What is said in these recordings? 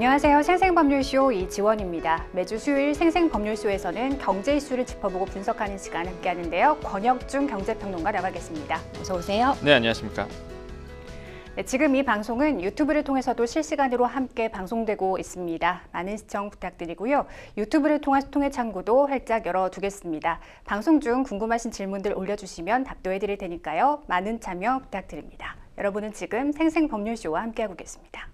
안녕하세요. 생생법률쇼 이지원입니다. 매주 수요일 생생법률쇼에서는 경제 이슈를 짚어보고 분석하는 시간 함께하는데요. 권혁중 경제평론가 나와 계십니다. 어서 오세요. 네, 안녕하십니까. 네, 지금 이 방송은 유튜브를 통해서도 실시간으로 함께 방송되고 있습니다. 많은 시청 부탁드리고요. 유튜브를 통한 소통의 창구도 활짝 열어두겠습니다. 방송 중 궁금하신 질문들 올려주시면 답도해드릴 테니까요. 많은 참여 부탁드립니다. 여러분은 지금 생생법률쇼와 함께하고 계십니다.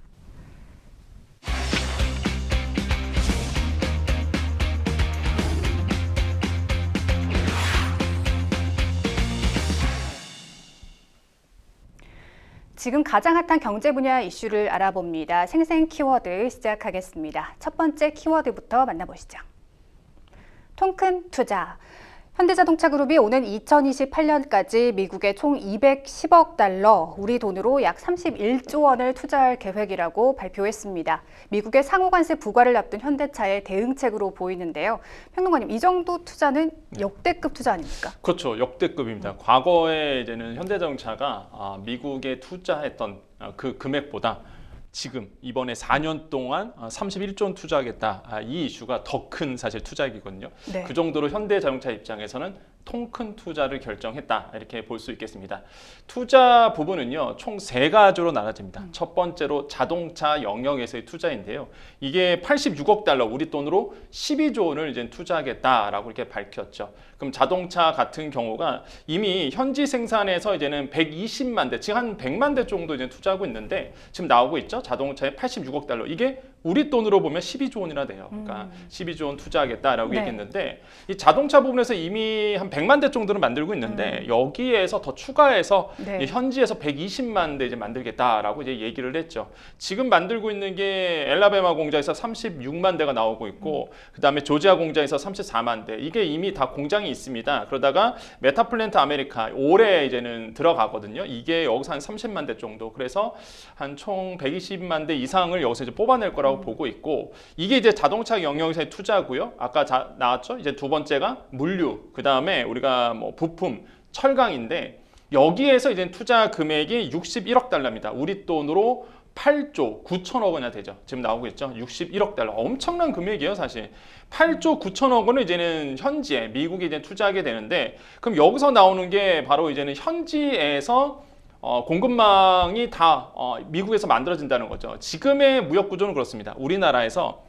지금 가장 핫한 경제 분야 이슈를 알아봅니다. 생생 키워드 시작하겠습니다. 첫 번째 키워드부터 만나보시죠. 통큰 투자. 현대자동차그룹이 오는 2028년까지 미국에 총 210억 달러, 우리 돈으로 약 31조 원을 투자할 계획이라고 발표했습니다. 미국의 상호관세 부과를 앞둔 현대차의 대응책으로 보이는데요. 평론가님, 이 정도 투자는 역대급 투자 아닙니까? 그렇죠. 역대급입니다. 과거에 이제는 현대자동차가 미국에 투자했던 그 금액보다 지금 이번에 4년 동안 31조 원 투자하겠다. 이 이슈가 더 큰 사실 투자액이거든요. 네. 그 정도로 현대자동차 입장에서는 통큰 투자를 결정했다. 이렇게 볼 수 있겠습니다. 투자 부분은요. 총 세 가지로 나눠집니다. 첫 번째로 자동차 영역에서의 투자인데요. 이게 86억 달러, 우리 돈으로 12조 원을 이제 투자하겠다라고 이렇게 밝혔죠. 그럼 자동차 같은 경우가 이미 현지 생산에서 이제는 120만 대, 지금 한 100만 대 정도 이제 투자하고 있는데 지금 나오고 있죠. 자동차에 86억 달러. 이게 우리 돈으로 보면 12조 원이나 돼요. 그러니까 12조 원 투자하겠다라고 네. 얘기했는데 이 자동차 부분에서 이미 한 100만 대 정도는 만들고 있는데 여기에서 더 추가해서 네. 현지에서 120만 대 이제 만들겠다라고 이제 얘기를 했죠. 지금 만들고 있는 게 엘라베마 공장에서 36만 대가 나오고 있고 그다음에 조지아 공장에서 34만 대. 이게 이미 다 공장이 있습니다. 그러다가 메타플랜트 아메리카 올해 이제는 들어가거든요. 이게 여기서 한 30만 대 정도. 그래서 한 총 120만 대 이상을 여기서 이제 뽑아낼 거라고 보고 있고 이게 이제 자동차 영역에서의 투자고요. 아까 나왔죠. 이제 두 번째가 물류, 그 다음에 우리가 뭐 부품, 철강인데 여기에서 이제 투자 금액이 61억 달러입니다. 우리 돈으로 8조 9천억 원이나 되죠. 지금 나오고 있죠. 61억 달러. 엄청난 금액이에요, 사실. 8조 9천억 원을 이제는 현지에 미국이 이제 투자하게 되는데 그럼 여기서 나오는 게 바로 이제는 현지에서 공급망이 다 미국에서 만들어진다는 거죠. 지금의 무역 구조는 그렇습니다. 우리나라에서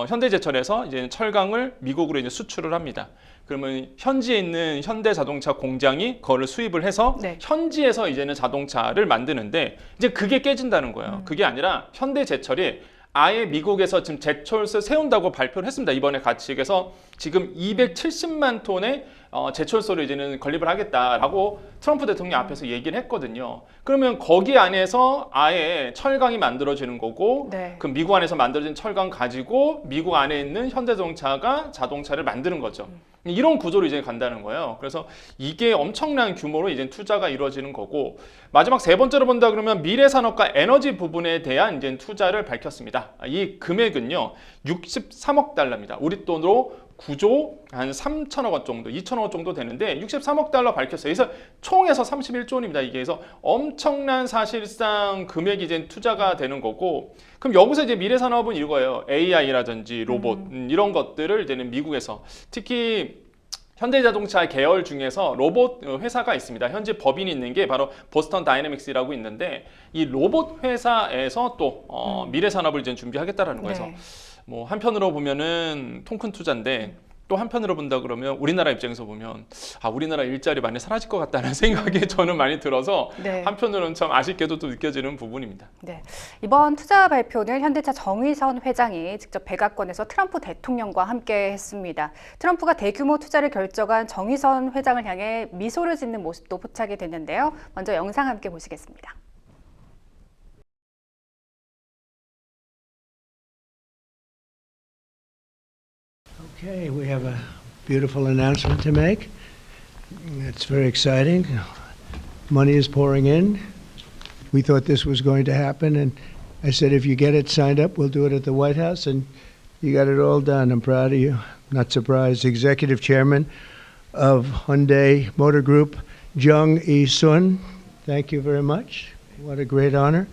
현대제철에서 이제 철강을 미국으로 이제 수출을 합니다. 그러면 현지에 있는 현대자동차 공장이 그거를 수입을 해서 네. 현지에서 이제는 자동차를 만드는데 이제 그게 깨진다는 거예요. 그게 아니라 현대제철이 아예 미국에서 지금 제철소 세운다고 발표를 했습니다. 이번에 같이. 그래서 지금 270만 톤의 제철소를 이제는 건립을 하겠다라고 트럼프 대통령 앞에서 얘기를 했거든요. 그러면 거기 안에서 아예 철강이 만들어지는 거고 네. 그 미국 안에서 만들어진 철강 가지고 미국 안에 있는 현대자동차가 자동차를 만드는 거죠. 이런 구조로 이제 간다는 거예요. 그래서 이게 엄청난 규모로 이제 투자가 이루어지는 거고 마지막 세 번째로 본다 그러면 미래산업과 에너지 부분에 대한 이제 투자를 밝혔습니다. 이 금액은요 63억 달러입니다. 우리 돈으로 9조 한 3천억 원 정도, 2천억 원 정도 되는데 63억 달러 밝혔어요. 그래서 총에서 31조 원입니다. 이게 그래서 엄청난 사실상 금액이 이제 투자가 되는 거고 그럼 여기서 이제 미래산업은 이거예요. AI라든지 로봇 이런 것들을 이제는 미국에서 특히 현대자동차 계열 중에서 로봇 회사가 있습니다. 현재 법인이 있는 게 바로 보스턴 다이내믹스라고 있는데 이 로봇 회사에서 또 미래산업을 이제 준비하겠다라는 거예요. 네. 뭐 한편으로 보면은 통큰 투자인데 또 한편으로 본다 그러면 우리나라 입장에서 보면 우리나라 일자리 많이 사라질 것 같다는 생각이 저는 많이 들어서 네. 한편으로는 참 아쉽게도 또 느껴지는 부분입니다. 네. 이번 투자 발표는 현대차 정의선 회장이 직접 백악관에서 트럼프 대통령과 함께 했습니다. 트럼프가 대규모 투자를 결정한 정의선 회장을 향해 미소를 짓는 모습도 포착이 됐는데요. 먼저 영상 함께 보시겠습니다. Okay, we have a beautiful announcement to make. It's very exciting. Money is pouring in. We thought this was going to happen, and I said, if you get it signed up, we'll do it at the White House, and you got it all done. I'm proud of you. Not surprised. Executive Chairman of Hyundai Motor Group, Jung E-sun. Thank you very much. What a great honor.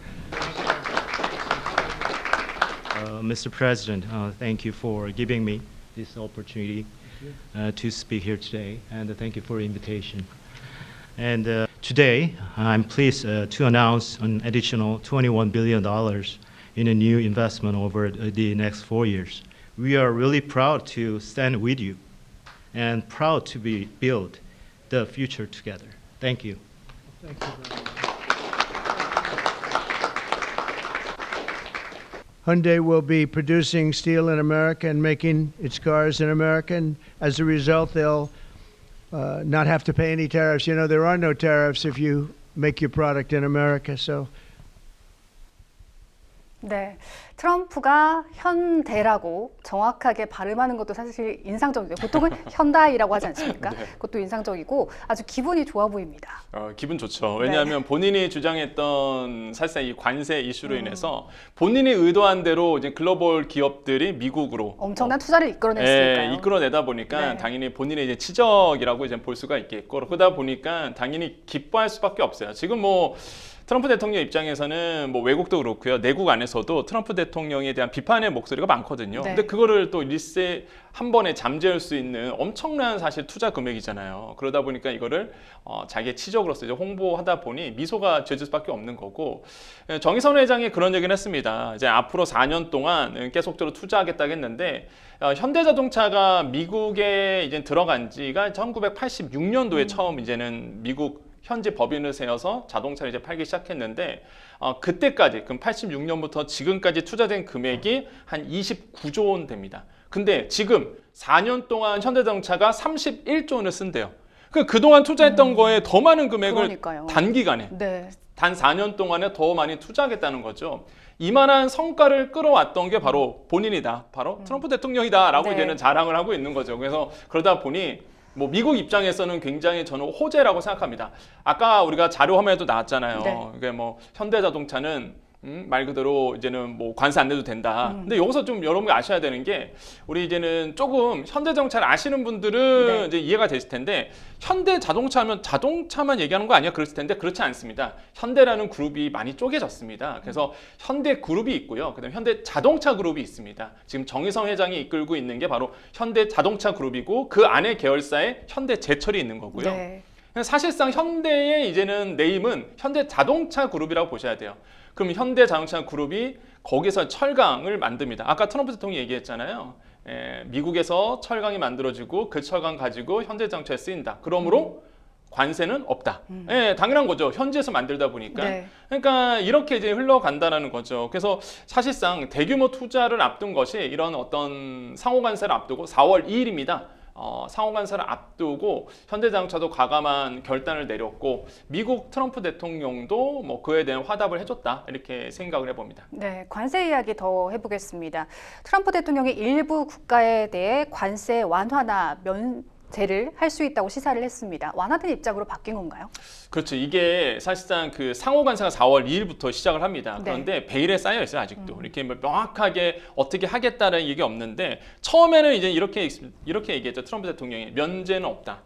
Mr. President, thank you for giving me this opportunity to speak here today, and thank you for the invitation. And today, I'm pleased to announce an additional $21 billion in a new investment over the next 4 years. We are really proud to stand with you and proud to build the future together. Thank you. Thank you very much. Hyundai will be producing steel in America and making its cars in America, and as a result, they'll not have to pay any tariffs. You know, there are no tariffs if you make your product in America, so. 네, 트럼프가 현대라고 정확하게 발음하는 것도 사실 인상적이에요. 보통은 현다이라고 하지 않습니까? 네. 그것도 인상적이고 아주 기분이 좋아 보입니다. 기분 좋죠. 왜냐하면 본인이 주장했던 사실상 이 관세 이슈로 인해서 본인이 의도한 대로 이제 글로벌 기업들이 미국으로 엄청난 투자를 이끌어냈으니까요. 이끌어내다 보니까 네. 당연히 본인의 이제 치적이라고 이제 볼 수가 있겠고 그러다 보니까 당연히 기뻐할 수밖에 없어요. 지금 뭐 트럼프 대통령 입장에서는 뭐 외국도 그렇고요. 내국 안에서도 트럼프 대통령에 대한 비판의 목소리가 많거든요. 네. 근데 그거를 또 일세 한 번에 잠재울 수 있는 엄청난 사실 투자 금액이잖아요. 그러다 보니까 이거를 자기의 치적으로서 이제 홍보하다 보니 미소가 지어질 수밖에 없는 거고 정의선 회장이 그런 얘기를 했습니다. 이제 앞으로 4년 동안 계속적으로 투자하겠다고 했는데 현대자동차가 미국에 이제 들어간 지가 1986년도에 처음 이제는 미국 현지 법인을 세워서 자동차를 이제 팔기 시작했는데 그때까지 그럼 86년부터 지금까지 투자된 금액이 한 29조 원 됩니다. 근데 지금 4년 동안 현대자동차가 31조 원을 쓴대요. 그동안 투자했던 거에 더 많은 금액을 그러니까요. 단기간에 네. 단 4년 동안에 더 많이 투자하겠다는 거죠. 이만한 성과를 끌어왔던 게 바로 본인이다. 바로 트럼프 대통령이다라고 네. 이제는 자랑을 하고 있는 거죠. 그래서 그러다 보니 뭐 미국 입장에서는 굉장히 저는 호재라고 생각합니다. 아까 우리가 자료 화면에도 나왔잖아요. 네. 이게 뭐 현대자동차는 말 그대로 이제는 뭐 관세 안 내도 된다. 근데 여기서 좀 여러분이 아셔야 되는 게 우리 이제는 조금 현대자동차를 아시는 분들은 네. 이제 이해가 되실 텐데 현대자동차 하면 자동차만 얘기하는 거 아니야? 그랬을 텐데 그렇지 않습니다. 현대라는 그룹이 많이 쪼개졌습니다. 그래서 현대 그룹이 있고요. 그다음에 현대자동차 그룹이 있습니다. 지금 정의성 회장이 이끌고 있는 게 바로 현대자동차 그룹이고 그 안에 계열사에 현대제철이 있는 거고요. 네. 사실상 현대의 이제는 네임은 현대자동차 그룹이라고 보셔야 돼요. 그럼 현대자동차 그룹이 거기서 철강을 만듭니다. 아까 트럼프 대통령이 얘기했잖아요. 미국에서 철강이 만들어지고 그 철강 가지고 현대자동차에 쓰인다. 그러므로 관세는 없다. 당연한 거죠. 현지에서 만들다 보니까. 네. 그러니까 이렇게 이제 흘러간다는 거죠. 그래서 사실상 대규모 투자를 앞둔 것이 이런 어떤 상호관세를 앞두고 4월 2일입니다. 상호관세를 앞두고 현대자동차도 과감한 결단을 내렸고 미국 트럼프 대통령도 뭐 그에 대한 화답을 해줬다 이렇게 생각을 해봅니다. 네, 관세 이야기 더 해보겠습니다. 트럼프 대통령이 일부 국가에 대해 관세 완화나 면제를 할 수 있다고 시사를 했습니다. 완화된 입장으로 바뀐 건가요? 그렇죠. 이게 사실상 그 상호관세가 4월 2일부터 시작을 합니다. 네. 그런데 베일에 쌓여 있어요 아직도. 이렇게 뭐 명확하게 어떻게 하겠다는 얘기 없는데 처음에는 이제 이렇게 얘기했죠. 트럼프 대통령이 면제는 없다.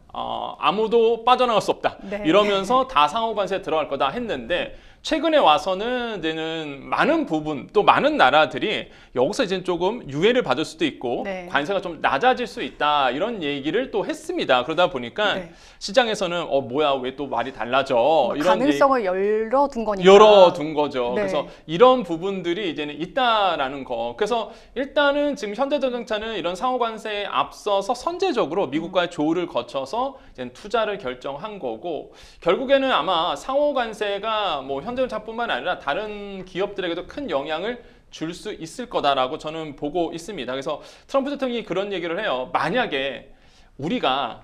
아무도 빠져나갈 수 없다. 네. 이러면서 다 상호관세에 들어갈 거다 했는데 최근에 와서는 이제는 많은 부분 또 많은 나라들이 여기서 이제 조금 유예를 받을 수도 있고 네. 관세가 좀 낮아질 수 있다 이런 얘기를 또 했습니다. 그러다 보니까 네. 시장에서는 뭐야 왜 또 말이 달라져 이런 가능성을 열어둔 거니까. 열어둔 거죠. 네. 그래서 이런 부분들이 이제는 있다라는 거. 그래서 일단은 지금 현대자동차는 이런 상호관세에 앞서서 선제적으로 미국과의 조율을 거쳐서 이제 투자를 결정한 거고 결국에는 아마 상호관세가 뭐 현대자동차뿐만 아니라 다른 기업들에게도 큰 영향을 줄 수 있을 거다라고 저는 보고 있습니다. 그래서 트럼프 대통령이 그런 얘기를 해요. 만약에 우리가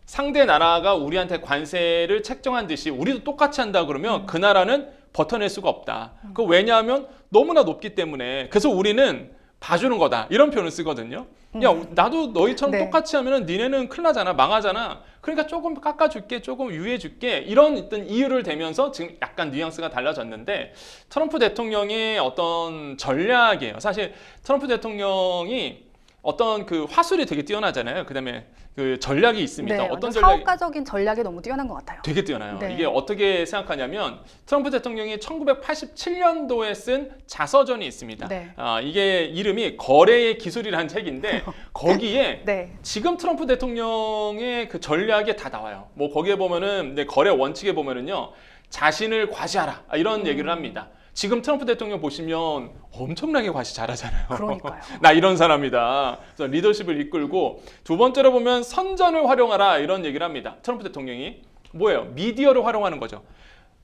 상대 나라가 우리한테 관세를 책정한 듯이 우리도 똑같이 한다 그러면 그 나라는 버텨낼 수가 없다. 그 왜냐하면 너무나 높기 때문에 그래서 우리는 봐주는 거다 이런 표현을 쓰거든요. 야 나도 너희처럼 네. 똑같이 하면은 니네는 큰일 나잖아 망하잖아. 그러니까 조금 깎아줄게 조금 유예해줄게 이런 어떤 이유를 대면서 지금 약간 뉘앙스가 달라졌는데 트럼프 대통령의 어떤 전략이에요. 사실 트럼프 대통령이 어떤 그 화술이 되게 뛰어나잖아요. 그다음에 그 전략이 있습니다. 네, 어떤 완전 전략이 사업가적인 전략이 너무 뛰어난 것 같아요. 되게 뛰어나요. 네. 이게 어떻게 생각하냐면 트럼프 대통령이 1987년도에 쓴 자서전이 있습니다. 네. 이게 이름이 거래의 기술이라는 책인데 거기에 네. 지금 트럼프 대통령의 그 전략이 다 나와요. 뭐 거기에 보면은 이제 거래 원칙에 보면은요. 자신을 과시하라 이런 얘기를 합니다. 지금 트럼프 대통령 보시면 엄청나게 과시 잘하잖아요. 그러니까요. 나 이런 사람이다. 그래서 리더십을 이끌고 두 번째로 보면 선전을 활용하라 이런 얘기를 합니다. 트럼프 대통령이 뭐예요? 미디어를 활용하는 거죠.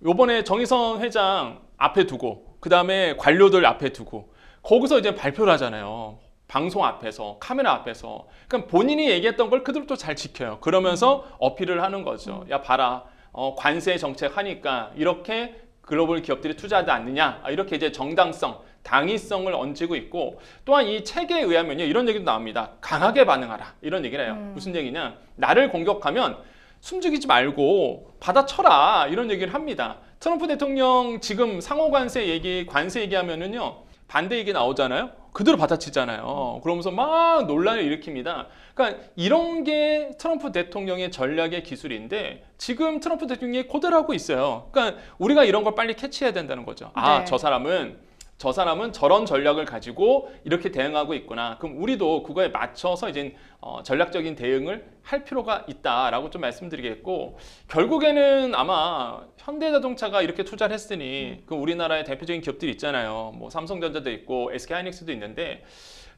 요번에 정의선 회장 앞에 두고 그 다음에 관료들 앞에 두고 거기서 이제 발표를 하잖아요. 방송 앞에서 카메라 앞에서 그러니까 본인이 얘기했던 걸 그대로 또 잘 지켜요. 그러면서 어필을 하는 거죠. 야 봐라 관세 정책 하니까 이렇게 글로벌 기업들이 투자하지 않느냐 이렇게 이제 정당성, 당위성을 얹고 있고 또한 이 책에 의하면요 이런 얘기도 나옵니다. 강하게 반응하라 이런 얘기를 해요. 무슨 얘기냐? 나를 공격하면 숨죽이지 말고 받아쳐라 이런 얘기를 합니다. 트럼프 대통령 지금 상호관세 얘기, 관세 얘기하면은요 반대 얘기 나오잖아요. 그대로 받아치잖아요. 그러면서 막 논란을 일으킵니다. 그러니까 이런 게 트럼프 대통령의 전략의 기술인데 지금 트럼프 대통령이 그대로 하고 있어요. 그러니까 우리가 이런 걸 빨리 캐치해야 된다는 거죠. 아, 네. 저 사람은 저런 전략을 가지고 이렇게 대응하고 있구나. 그럼 우리도 그거에 맞춰서 이제 전략적인 대응을 할 필요가 있다라고 좀 말씀드리겠고 결국에는 아마 현대자동차가 이렇게 투자를 했으니 그 우리나라의 대표적인 기업들이 있잖아요. 뭐 삼성전자도 있고 SK하이닉스도 있는데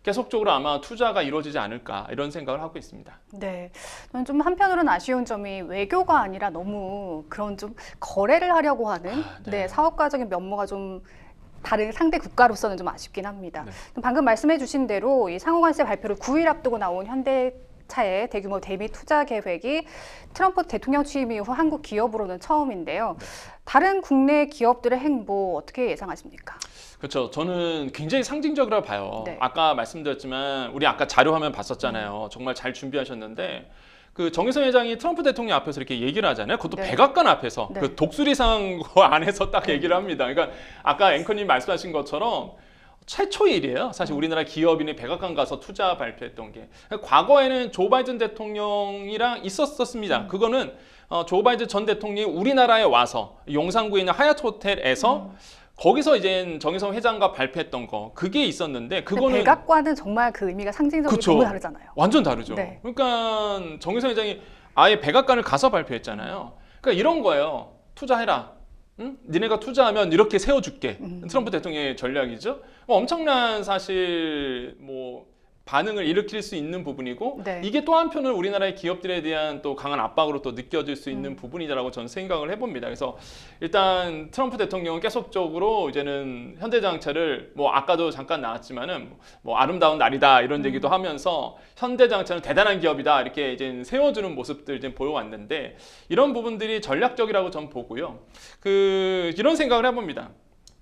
계속적으로 아마 투자가 이루어지지 않을까 이런 생각을 하고 있습니다. 네, 저는 좀 한편으로는 아쉬운 점이 외교가 아니라 너무 그런 좀 거래를 하려고 하는 네. 사업가적인 면모가 좀 다른 상대 국가로서는 좀 아쉽긴 합니다. 네. 방금 말씀해 주신 대로 이 상호관세 발표를 9일 앞두고 나온 현대차의 대규모 대미 투자 계획이 트럼프 대통령 취임 이후 한국 기업으로는 처음인데요. 다른 국내 기업들의 행보 어떻게 예상하십니까? 그렇죠. 저는 굉장히 상징적이라고 봐요. 네. 아까 말씀드렸지만 우리 아까 자료 화면 봤었잖아요. 정말 잘 준비하셨는데 그 정의선 회장이 트럼프 대통령 앞에서 이렇게 얘기를 하잖아요. 그것도 네. 백악관 앞에서 네. 그 독수리상 안에서 딱 얘기를 합니다. 그러니까 아까 앵커님 말씀하신 것처럼 최초의 일이에요. 사실 우리나라 기업인이 백악관 가서 투자 발표했던 게 과거에는 조 바이든 대통령이랑 있었습니다. 그거는 조 바이든 전 대통령이 우리나라에 와서 용산구에 있는 하얏트 호텔에서 거기서 이제 정의선 회장과 발표했던 거 그게 있었는데 그거는 백악관은 정말 그 의미가 상징적으로 그쵸. 너무 다르잖아요. 완전 다르죠. 네. 그러니까 정의선 회장이 아예 백악관을 가서 발표했잖아요. 그러니까 이런 거예요. 투자해라. 응? 니네가 투자하면 이렇게 세워줄게. 트럼프 대통령의 전략이죠. 엄청난 사실 뭐 반응을 일으킬 수 있는 부분이고 네. 이게 또 한편은 우리나라의 기업들에 대한 또 강한 압박으로 또 느껴질 수 있는 부분이다라고 저는 생각을 해봅니다. 그래서 일단 트럼프 대통령은 계속적으로 이제는 현대자동차를 뭐 아까도 잠깐 나왔지만은 뭐 아름다운 날이다 이런 얘기도 하면서 현대자동차는 대단한 기업이다 이렇게 이제 세워주는 모습들 이제 보여왔는데 이런 부분들이 전략적이라고 전 보고요. 이런 생각을 해봅니다.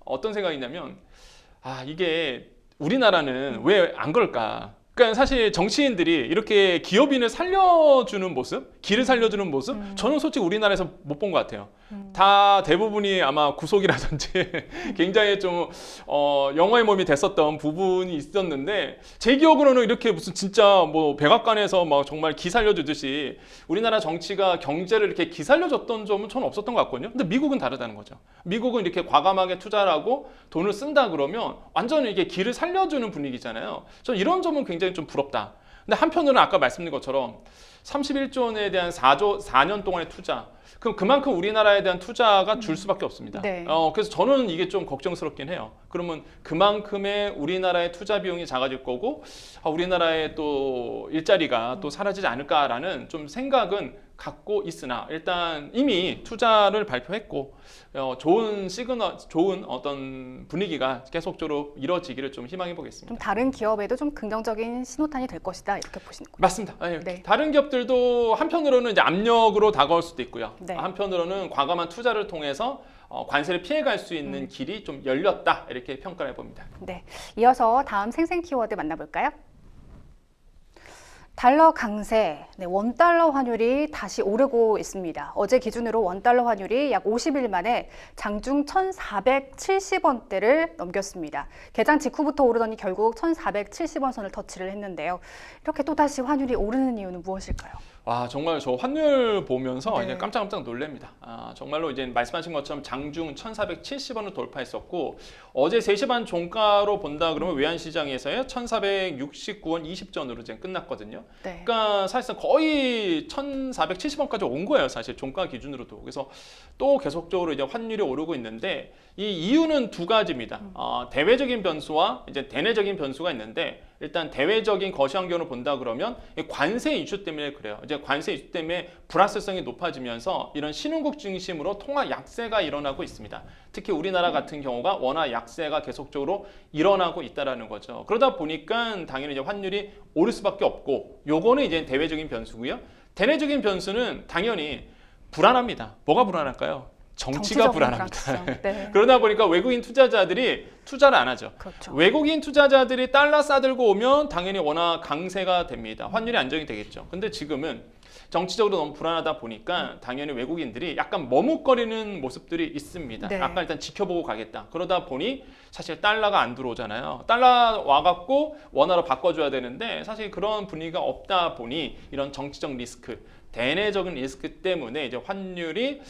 어떤 생각이냐면 이게 우리나라는 왜 안 그럴까? 그러니까 사실 정치인들이 이렇게 기업인을 살려주는 모습, 길을 살려주는 모습, 저는 솔직히 우리나라에서 못 본 것 같아요. 다 대부분이 아마 구속이라든지 굉장히 좀 영화의 몸이 됐었던 부분이 있었는데 제 기억으로는 이렇게 무슨 진짜 뭐 백악관에서 막 정말 기 살려주듯이 우리나라 정치가 경제를 이렇게 기 살려줬던 점은 저는 없었던 것 같거든요. 근데 미국은 다르다는 거죠. 미국은 이렇게 과감하게 투자를 하고 돈을 쓴다 그러면 완전히 이게 기를 살려주는 분위기잖아요. 저는 이런 점은 굉장히 좀 부럽다. 근데 한편으로는 아까 말씀드린 것처럼 31조 원에 대한 4년 동안의 투자. 그럼 그만큼 우리나라에 대한 투자가 줄 수밖에 없습니다. 네. 그래서 저는 이게 좀 걱정스럽긴 해요. 그러면 그만큼의 우리나라의 투자 비용이 작아질 거고 우리나라의 또 일자리가 또 사라지지 않을까라는 좀 생각은 갖고 있으나 일단 이미 투자를 발표했고 좋은 시그널, 좋은 어떤 분위기가 계속적으로 이뤄지기를 좀 희망해 보겠습니다. 좀 다른 기업에도 좀 긍정적인 신호탄이 될 것이다 이렇게 보시는 거죠. 맞습니다. 네. 다른 기업들도 한편으로는 이제 압력으로 다가올 수도 있고요. 네. 한편으로는 과감한 투자를 통해서 관세를 피해갈 수 있는 길이 좀 열렸다 이렇게 평가를 해봅니다. 네, 이어서 다음 생생 키워드 만나볼까요? 달러 강세, 네, 원달러 환율이 다시 오르고 있습니다. 어제 기준으로 원달러 환율이 약 50일 만에 장중 1,470원대를 넘겼습니다. 개장 직후부터 오르더니 결국 1,470원 선을 터치를 했는데요. 이렇게 또다시 환율이 오르는 이유는 무엇일까요? 와, 정말 저 환율 보면서 네. 이제 깜짝깜짝 놀랍니다. 정말로 이제 말씀하신 것처럼 장중 1,470원을 돌파했었고 어제 3시 반 종가로 본다 그러면 외환시장에서의 1,469원 20전으로 이제 끝났거든요. 네. 그러니까 사실상 거의 1,470원까지 온 거예요, 사실 종가 기준으로도. 그래서 또 계속적으로 이제 환율이 오르고 있는데 이 이유는 두 가지입니다. 대외적인 변수와 이제 대내적인 변수가 있는데 일단 대외적인 거시환경을 본다 그러면 이 관세 이슈 때문에 그래요. 이제 관세 이슈 때문에 불확실성이 높아지면서 이런 신흥국 중심으로 통화 약세가 일어나고 있습니다. 특히 우리나라 같은 경우가 워낙 약세가 계속적으로 일어나고 있다라는 거죠. 그러다 보니까 당연히 이제 환율이 오를 수밖에 없고 요거는 이제 대외적인 변수고요. 대내적인 변수는 당연히 불안합니다. 뭐가 불안할까요? 정치가 정치적인 불안합니다. 불확실성. 네. 그러다 보니까 외국인 투자자들이 투자를 안 하죠. 그렇죠. 외국인 투자자들이 달러 싸들고 오면 당연히 워낙 강세가 됩니다. 환율이 안정이 되겠죠. 근데 지금은 정치적으로 너무 불안하다 보니까 당연히 외국인들이 약간 머뭇거리는 모습들이 있습니다. 네. 약간 일단 지켜보고 가겠다. 그러다 보니 사실 달러가 안 들어오잖아요. 달러 와갖고 원화로 바꿔줘야 되는데 사실 그런 분위기가 없다 보니 이런 정치적 리스크, 대내적인 리스크 때문에 이제 환율이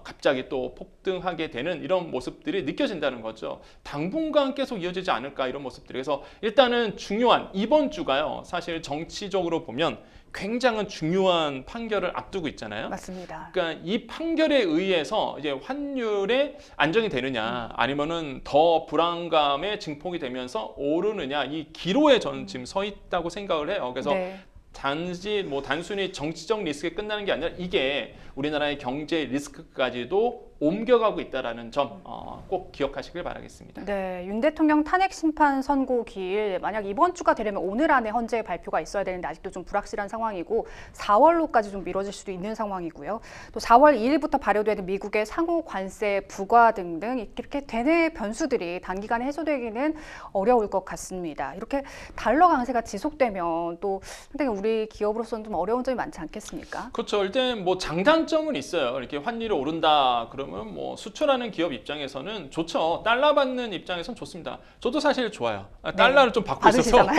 갑자기 또 폭등하게 되는 이런 모습들이 느껴진다는 거죠. 당분간 계속 이어지지 않을까 이런 모습들이. 그래서 일단은 중요한 이번 주가요. 사실 정치적으로 보면 굉장히 중요한 판결을 앞두고 있잖아요. 맞습니다. 그러니까 이 판결에 의해서 이제 환율의 안정이 되느냐 아니면은 더 불안감에 증폭이 되면서 오르느냐 이 기로에 저는 지금 서 있다고 생각을 해요. 그래서 네. 단순히 정치적 리스크에 끝나는 게 아니라 이게 우리나라의 경제 리스크까지도 옮겨가고 있다라는 점 꼭 기억하시길 바라겠습니다. 네, 윤 대통령 탄핵 심판 선고 기일 만약 이번 주가 되려면 오늘 안에 헌재 발표가 있어야 되는데 아직도 좀 불확실한 상황이고 4월로까지 좀 미뤄질 수도 있는 상황이고요. 또 4월 2일부터 발효되는 미국의 상호 관세 부과 등등 이렇게 대내 변수들이 단기간에 해소되기는 어려울 것 같습니다. 이렇게 달러 강세가 지속되면 또 상당히 우리 기업으로서는 좀 어려운 점이 많지 않겠습니까? 그렇죠. 일단 뭐 장단점은 있어요. 이렇게 환율이 오른다 그러면 뭐 수출하는 기업 입장에서는 좋죠. 달러 받는 입장에서는 좋습니다. 저도 사실 좋아요. 달러를 좀 받고 있어서 네.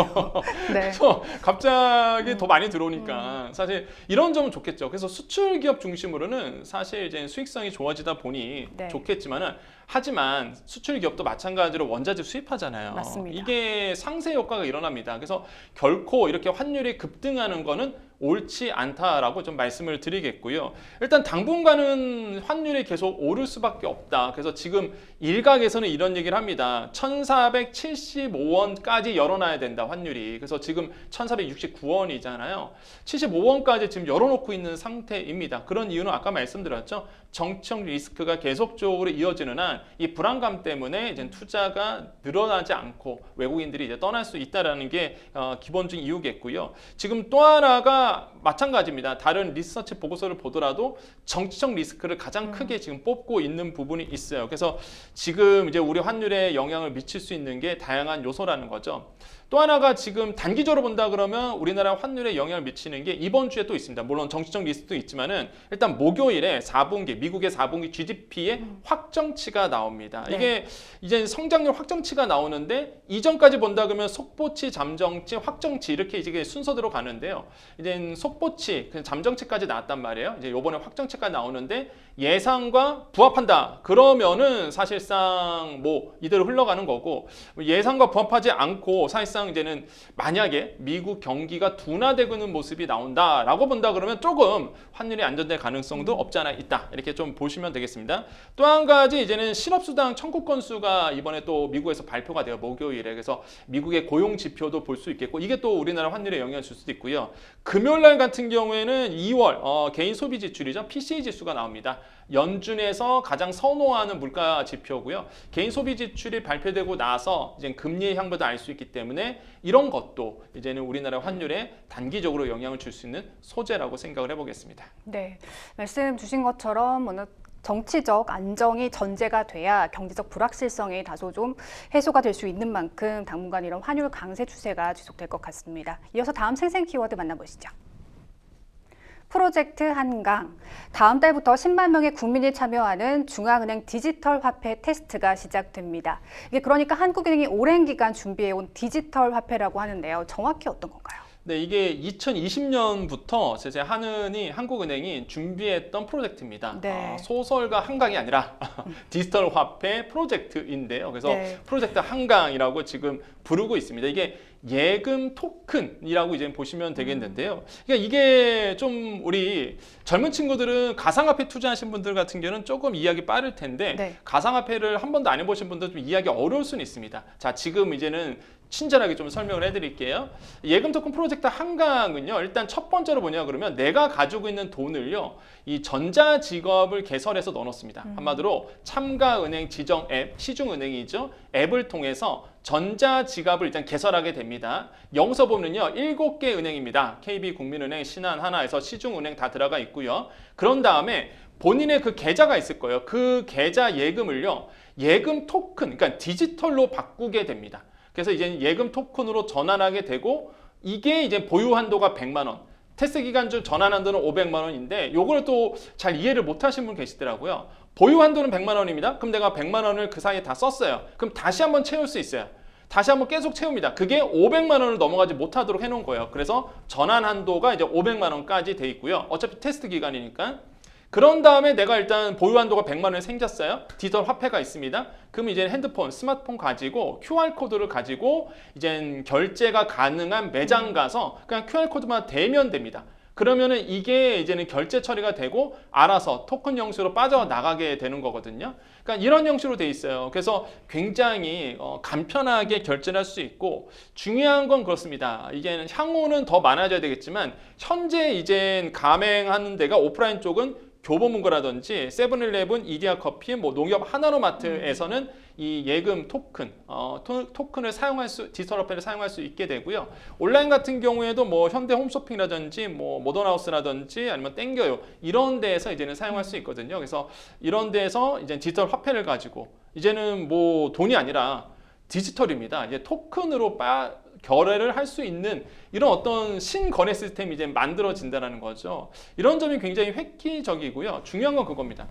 그래서 갑자기 더 많이 들어오니까 사실 이런 점은 좋겠죠. 그래서 수출 기업 중심으로는 사실 이제 수익성이 좋아지다 보니 네. 좋겠지만은 하지만 수출 기업도 마찬가지로 원자재 수입하잖아요. 맞습니다. 이게 상세 효과가 일어납니다. 그래서 결코 이렇게 환율이 급등하는 거는 옳지 않다라고 좀 말씀을 드리겠고요. 일단 당분간은 환율이 계속 오를 수밖에 없다. 그래서 지금 일각에서는 이런 얘기를 합니다. 1,475원까지 열어놔야 된다, 환율이. 그래서 지금 1,469원이잖아요. 75원까지 지금 열어놓고 있는 상태입니다. 그런 이유는 아까 말씀드렸죠. 정치적 리스크가 계속적으로 이어지는 한 이 불안감 때문에 이제 투자가 늘어나지 않고 외국인들이 이제 떠날 수 있다라는 게 기본적인 이유겠고요. 지금 또 하나가 마찬가지입니다. 다른 리서치 보고서를 보더라도 정치적 리스크를 가장 크게 지금 뽑고 있는 부분이 있어요. 그래서 지금 이제 우리 환율에 영향을 미칠 수 있는 게 다양한 요소라는 거죠. 또 하나가 지금 단기적으로 본다 그러면 우리나라 환율에 영향을 미치는 게 이번 주에 또 있습니다. 물론 정치적 리스크도 있지만은 일단 목요일에 4분기 미국의 4분기 GDP의 확정치가 나옵니다. 네. 이게 이제 성장률 확정치가 나오는데 이전까지 본다 그러면 속보치, 잠정치, 확정치 이렇게 이제 순서대로 가는데요. 이제 속보치, 잠정치까지 나왔단 말이에요. 이제 이번에 확정치까지 나오는데 예상과 부합한다. 그러면은 사실상 뭐 이대로 흘러가는 거고 예상과 부합하지 않고 사실상 이제는 만약에 미국 경기가 둔화되는 모습이 나온다라고 본다 그러면 조금 환율이 안전될 가능성도 없지 않아 있다. 이렇게 좀 보시면 되겠습니다. 또 한 가지 이제는 실업수당 청구 건수가 이번에 또 미국에서 발표가 돼요. 목요일에. 그래서 미국의 고용 지표도 볼 수 있겠고 이게 또 우리나라 환율에 영향을 줄 수도 있고요. 금요일 날 같은 경우에는 2월 개인 소비 지출이죠. PCE 지수가 나옵니다. 연준에서 가장 선호하는 물가 지표고요. 개인 소비 지출이 발표되고 나서 이제 금리의 향보도 알 수 있기 때문에 이런 것도 이제는 우리나라 환율에 단기적으로 영향을 줄 수 있는 소재라고 생각을 해보겠습니다. 네, 말씀 주신 것처럼 정치적 안정이 전제가 돼야 경제적 불확실성이 다소 좀 해소가 될 수 있는 만큼 당분간 이런 환율 강세 추세가 지속될 것 같습니다. 이어서 다음 생생 키워드 만나보시죠. 프로젝트 한강. 다음 달부터 10만 명의 국민이 참여하는 중앙은행 디지털 화폐 테스트가 시작됩니다. 이게 그러니까 한국은행이 오랜 기간 준비해온 디지털 화폐라고 하는데요. 정확히 어떤 건가요? 네, 이게 2020년부터 한국은행이 준비했던 프로젝트입니다. 네. 소설가 한강이 아니라 디지털 화폐 프로젝트인데요. 그래서 네. 프로젝트 한강이라고 지금 부르고 있습니다. 이게 예금 토큰이라고 이제 보시면 되겠는데요. 그러니까 이게 좀 우리 젊은 친구들은 가상화폐 투자하신 분들 같은 경우는 조금 이해하기 빠를 텐데 네. 가상화폐를 한 번도 안 해보신 분들 좀 이해하기 어려울 수는 있습니다. 자, 지금 이제는 친절하게 좀 설명을 해드릴게요. 예금 토큰 프로젝트 한강은요, 일단 첫 번째로 뭐냐 그러면 내가 가지고 있는 돈을요, 이 전자지갑을 개설해서 넣어놓습니다. 한마디로 참가은행 지정 앱, 시중은행이죠. 앱을 통해서 전자지갑을 일단 개설하게 됩니다. 여기서 보면요, 7개 은행입니다. KB국민은행, 신한하나에서 시중은행 다 들어가 있고요. 그런 다음에 본인의 그 계좌가 있을 거예요. 그 계좌 예금을요, 예금 토큰, 그러니까 디지털로 바꾸게 됩니다. 그래서 이제 예금 토큰으로 전환하게 되고 이게 이제 보유 한도가 100만 원. 테스트 기간 중 전환 한도는 500만 원인데 요걸 또 잘 이해를 못 하신 분 계시더라고요. 보유 한도는 100만 원입니다. 그럼 내가 100만 원을 그 사이에 다 썼어요. 그럼 다시 한번 채울 수 있어요. 다시 한번 계속 채웁니다. 그게 500만 원을 넘어가지 못하도록 해놓은 거예요. 그래서 전환 한도가 이제 500만 원까지 돼 있고요. 어차피 테스트 기간이니까. 그런 다음에 내가 일단 보유 한도가 100만 원이 생겼어요. 디지털 화폐가 있습니다. 그럼 이제 핸드폰, 스마트폰 가지고 QR코드를 가지고 이제 결제가 가능한 매장 가서 그냥 QR코드만 대면 됩니다. 그러면은 이게 이제는 결제 처리가 되고 알아서 토큰 형식으로 빠져나가게 되는 거거든요. 그러니까 이런 형식으로 돼 있어요. 그래서 굉장히 간편하게 결제를 할 수 있고 중요한 건 그렇습니다. 이제 향후는 더 많아져야 되겠지만 현재 이제 가맹하는 데가 오프라인 쪽은 교보문고라든지 세븐일레븐, 이디야커피, 뭐 농협 하나로마트에서는 이 예금 토큰, 토큰을 디지털 화폐를 사용할 수 있게 되고요. 온라인 같은 경우에도 뭐 현대 홈쇼핑이라든지 뭐 모던하우스라든지 아니면 땡겨요 이런 데에서 이제는 사용할 수 있거든요. 그래서 이런 데에서 이제 디지털 화폐를 가지고 이제는 뭐 돈이 아니라 디지털입니다. 이제 토큰으로 거래를 할 수 있는 이런 어떤 신거래 시스템이 이제 만들어진다는 거죠. 이런 점이 굉장히 획기적이고요. 중요한 건 그겁니다.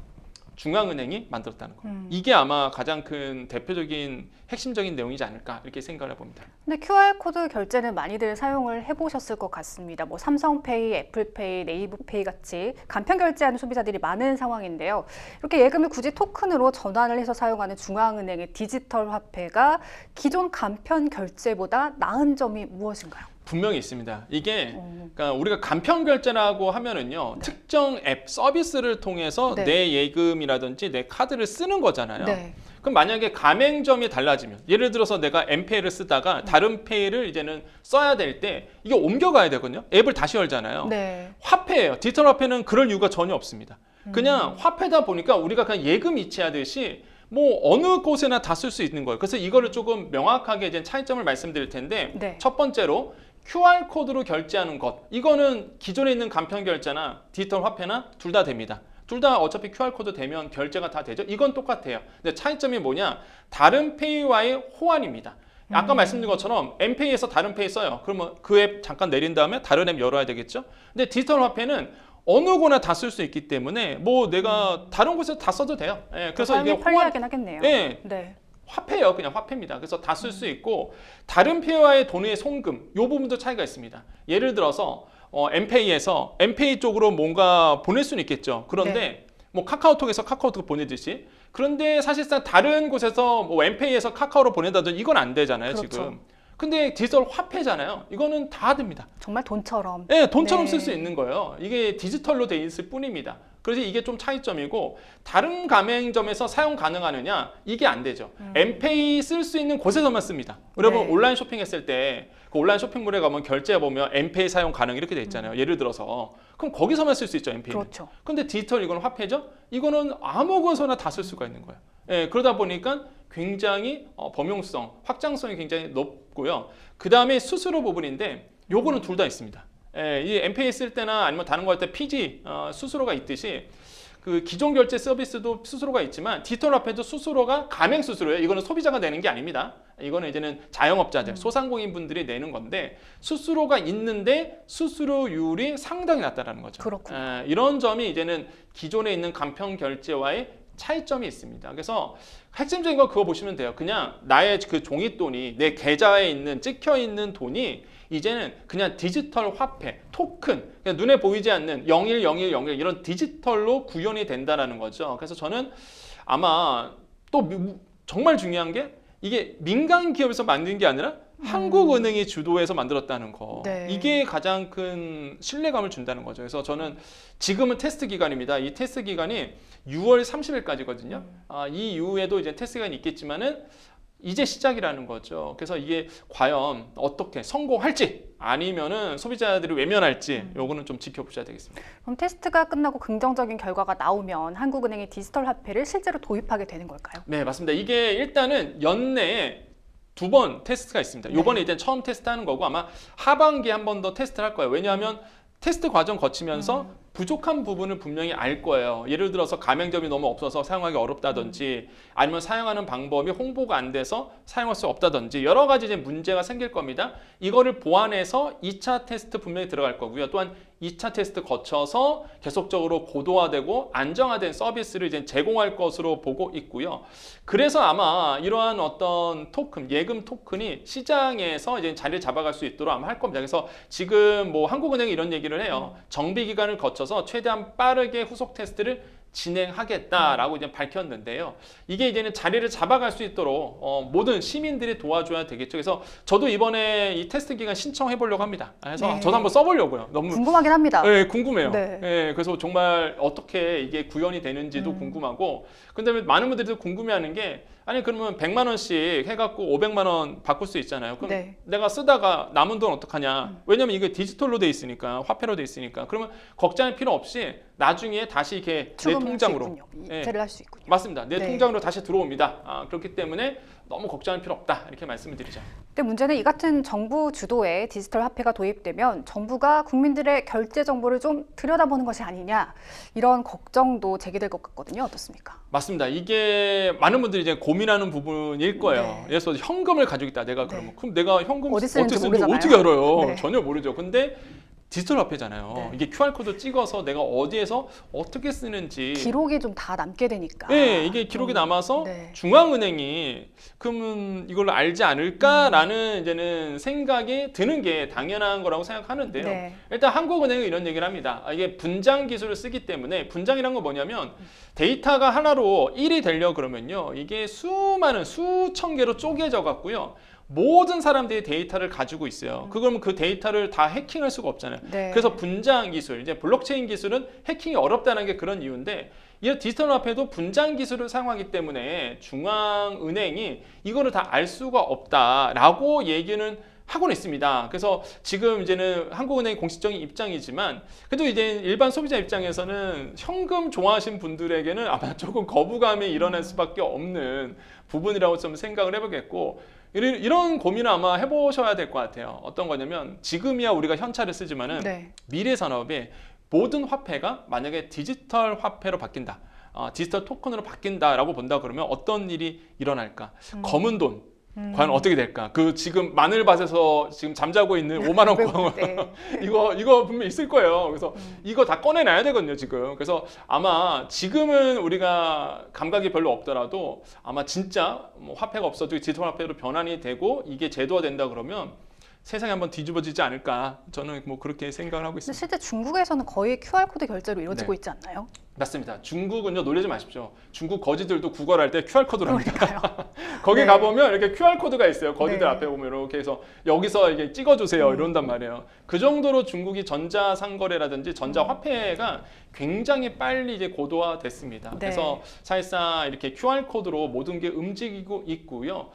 중앙은행이 만들었다는 거. 이게 아마 가장 큰 대표적인 핵심적인 내용이지 않을까 이렇게 생각을 해봅니다. 근데 QR코드 결제는 많이들 사용을 해보셨을 것 같습니다. 뭐 삼성페이, 애플페이, 네이버페이 같이 간편 결제하는 소비자들이 많은 상황인데요. 이렇게 예금을 굳이 토큰으로 전환을 해서 사용하는 중앙은행의 디지털 화폐가 기존 간편 결제보다 나은 점이 무엇인가요? 분명히 있습니다. 이게 그러니까 우리가 간편 결제라고 하면은요, 네. 특정 앱 서비스를 통해서 네. 내 예금이라든지 내 카드를 쓰는 거잖아요. 네. 그럼 만약에 가맹점이 달라지면 예를 들어서 내가 엠페이를 쓰다가 다른 페이를 이제는 써야 될 때 이게 옮겨가야 되거든요. 앱을 다시 열잖아요. 네. 화폐예요. 디지털 화폐는 그럴 이유가 전혀 없습니다. 그냥 화폐다 보니까 우리가 그냥 예금 이체하듯이 뭐 어느 곳에나 다 쓸 수 있는 거예요. 그래서 이거를 조금 명확하게 이제 차이점을 말씀드릴 텐데 네. 첫 번째로 QR코드로 결제하는 것, 이거는 기존에 있는 간편 결제나 디지털 화폐나 둘 다 됩니다. 둘 다 어차피 QR코드 되면 결제가 다 되죠. 이건 똑같아요. 근데 차이점이 뭐냐? 다른 페이와의 호환입니다. 아까 말씀드린 것처럼 엠페이에서 다른 페이 써요. 그러면 그 앱 잠깐 내린 다음에 다른 앱 열어야 되겠죠. 근데 디지털 화폐는 어느 거나 다 쓸 수 있기 때문에 뭐 내가 다른 곳에서 다 써도 돼요. 예, 그래서 이게 편리하긴 하겠네요. 예, 네. 화폐예요. 그냥 화폐입니다. 그래서 다 쓸 수 있고 다른 페이와의 돈의 송금, 이 부분도 차이가 있습니다. 예를 들어서 엠페이에서 엠페이 쪽으로 뭔가 보낼 수는 있겠죠. 그런데 네. 뭐 카카오톡에서 카카오톡 보내듯이, 그런데 사실상 다른 곳에서 뭐 엠페이에서 카카오로 보낸다든지 이건 안 되잖아요. 그렇죠. 지금. 근데 디지털 화폐잖아요. 이거는 다 됩니다. 정말 돈처럼. 네, 돈처럼 네. 쓸 수 있는 거예요. 이게 디지털로 돼 있을 뿐입니다. 그래서 이게 좀 차이점이고, 다른 가맹점에서 사용 가능하느냐? 이게 안 되죠. 엠페이 쓸 수 있는 곳에서만 씁니다. 여러분 네. 온라인 쇼핑했을 때 그 온라인 쇼핑몰에 가면 결제해 보면 엠페이 사용 가능 이렇게 돼 있잖아요. 예를 들어서 그럼 거기서만 쓸 수 있죠, 엠페이는. 그렇죠. 근데 디지털 이건 화폐죠? 이거는 아무 곳에나 다 쓸 수가 있는 거예요. 예, 그러다 보니까 굉장히 범용성, 확장성이 굉장히 높고요. 그 다음에 수수료 부분인데 요거는 둘 다 있습니다. 예, 이 엠페이 쓸 때나 아니면 다른 거 할 때 PG 수수료가 있듯이 그 기존 결제 서비스도 수수료가 있지만 디지털 화폐도 수수료가 가맹 수수료예요. 이거는 소비자가 내는 게 아닙니다. 이거는 이제는 자영업자들, 소상공인 분들이 내는 건데 수수료가 있는데 수수료율이 상당히 낮다라는 거죠. 그렇군요. 이런 점이 이제는 기존에 있는 간편 결제와의 차이점이 있습니다. 그래서 핵심적인 거 그거 보시면 돼요. 그냥 나의 그 종이돈이 내 계좌에 있는 찍혀 있는 돈이 이제는 그냥 디지털 화폐, 토큰, 그냥 눈에 보이지 않는 010101 이런 디지털로 구현이 된다는 거죠. 그래서 저는 아마 또 정말 중요한 게 이게 민간 기업에서 만든 게 아니라 한국은행이 주도해서 만들었다는 거. 네. 이게 가장 큰 신뢰감을 준다는 거죠. 그래서 저는 지금은 테스트 기간입니다. 이 테스트 기간이 6월 30일까지거든요. 이 이후에도 이제 테스트 기간이 있겠지만은 이제 시작이라는 거죠. 그래서 이게 과연 어떻게 성공할지 아니면은 소비자들이 외면할지 요거는 좀 지켜보셔야 되겠습니다. 그럼 테스트가 끝나고 긍정적인 결과가 나오면 한국은행이 디지털 화폐를 실제로 도입하게 되는 걸까요? 네, 맞습니다. 이게 일단은 연내에 2번 테스트가 있습니다. 요번에 이제 처음 테스트하는 거고 아마 하반기에 한 번 더 테스트를 할 거예요. 왜냐하면 테스트 과정 거치면서 부족한 부분을 분명히 알 거예요. 예를 들어서 가맹점이 너무 없어서 사용하기 어렵다든지 아니면 사용하는 방법이 홍보가 안 돼서 사용할 수 없다든지 여러 가지 이제 문제가 생길 겁니다. 이거를 보완해서 2차 테스트 분명히 들어갈 거고요. 또한 2차 테스트 거쳐서 계속적으로 고도화되고 안정화된 서비스를 이제 제공할 것으로 보고 있고요. 그래서 아마 이러한 어떤 토큰, 예금 토큰이 시장에서 이제 자리를 잡아갈 수 있도록 아마 할 겁니다. 그래서 지금 뭐 한국은행이 이런 얘기를 해요. 정비 기간을 거쳐서 최대한 빠르게 후속 테스트를 진행하겠다라고 이제 밝혔는데요. 이게 이제는 자리를 잡아갈 수 있도록 모든 시민들이 도와줘야 되겠죠. 그래서 저도 이번에 이 테스트 기간 신청해 보려고 합니다. 그래서 네. 저도 한번 써보려고요. 너무 궁금하긴 합니다. 네, 궁금해요. 네. 네, 그래서 정말 어떻게 이게 구현이 되는지도 궁금하고, 근데 많은 분들이 궁금해하는 게 아니 그러면 100만 원씩 해갖고 500만 원 바꿀 수 있잖아요. 그럼 네. 내가 쓰다가 남은 돈 어떡하냐? 왜냐면 이게 디지털로 돼 있으니까 화폐로 돼 있으니까 그러면 걱정할 필요 없이 나중에 다시 이렇게 내 통장으로 이체를 할 수 있군요. 맞습니다. 내 네. 통장으로 다시 들어옵니다. 그렇기 때문에 너무 걱정할 필요 없다 이렇게 말씀을 드리죠. 근데 문제는 이 같은 정부 주도의 디지털 화폐가 도입되면 정부가 국민들의 결제 정보를 좀 들여다보는 것이 아니냐 이런 걱정도 제기될 것 같거든요. 어떻습니까? 맞습니다. 이게 많은 분들이 이제 고민하는 부분일 거예요. 네. 그래서 현금을 가지고 있다. 내가 그러면 네. 그럼 내가 현금 어디 어떻게 쓰는지 쓰는지 모르잖아요. 어떻게 알아요? 네. 전혀 모르죠. 근데 디지털 화폐잖아요. 네. 이게 QR코드 찍어서 내가 어디에서 어떻게 쓰는지 기록이 좀 다 남게 되니까. 네, 이게 기록이 남아서 네. 중앙은행이 그러면 이걸 알지 않을까라는 이제는 생각이 드는 게 당연한 거라고 생각하는데요. 네. 일단 한국은행은 이런 얘기를 합니다. 이게 분장 기술을 쓰기 때문에 분장이란 건 뭐냐면 데이터가 하나로 1이 되려 그러면요. 이게 수많은 수천 개로 쪼개져 갖고요. 모든 사람들이 데이터를 가지고 있어요. 그러면 그 데이터를 다 해킹할 수가 없잖아요. 네. 그래서 분장 기술, 이제 블록체인 기술은 해킹이 어렵다는 게 그런 이유인데 이 디지털 화폐도 분장 기술을 사용하기 때문에 중앙은행이 이거를 다 알 수가 없다라고 얘기는 하고는 있습니다. 그래서 지금 이제는 한국은행 공식적인 입장이지만 그래도 이제 일반 소비자 입장에서는 현금 좋아하시는 분들에게는 아마 조금 거부감이 일어날 수밖에 없는 부분이라고 좀 생각을 해보겠고 이런 고민을 아마 해보셔야 될 것 같아요. 어떤 거냐면 지금이야 우리가 현찰을 쓰지만은 네. 미래 산업에 모든 화폐가 만약에 디지털 화폐로 바뀐다. 디지털 토큰으로 바뀐다라고 본다 그러면 어떤 일이 일어날까? 검은 돈 과연 어떻게 될까? 그 지금 마늘밭에서 지금 잠자고 있는 5만 원 광어 네. 이거 분명 있을 거예요. 그래서 이거 다 꺼내놔야 되거든요, 지금. 그래서 아마 지금은 우리가 감각이 별로 없더라도 아마 진짜 뭐 화폐가 없어도 디지털 화폐로 변환이 되고 이게 제도화된다 그러면 세상이 한번 뒤집어지지 않을까? 저는 뭐 그렇게 생각을 하고 근데 있습니다. 실제 중국에서는 거의 QR코드 결제로 이루어지고 네. 있지 않나요? 맞습니다. 중국은요, 놀라지 마십시오. 중국 거지들도 구걸을 할 때 QR코드를 합니다. 그러니까요. 거기 네. 가보면 이렇게 QR코드가 있어요. 거지들 네. 앞에 보면 이렇게 해서 여기서 이게 찍어주세요. 이런단 말이에요. 그 정도로 중국이 전자상거래라든지 전자화폐가 굉장히 빨리 이제 고도화됐습니다. 네. 그래서 사실상 이렇게 QR코드로 모든 게 움직이고 있고요.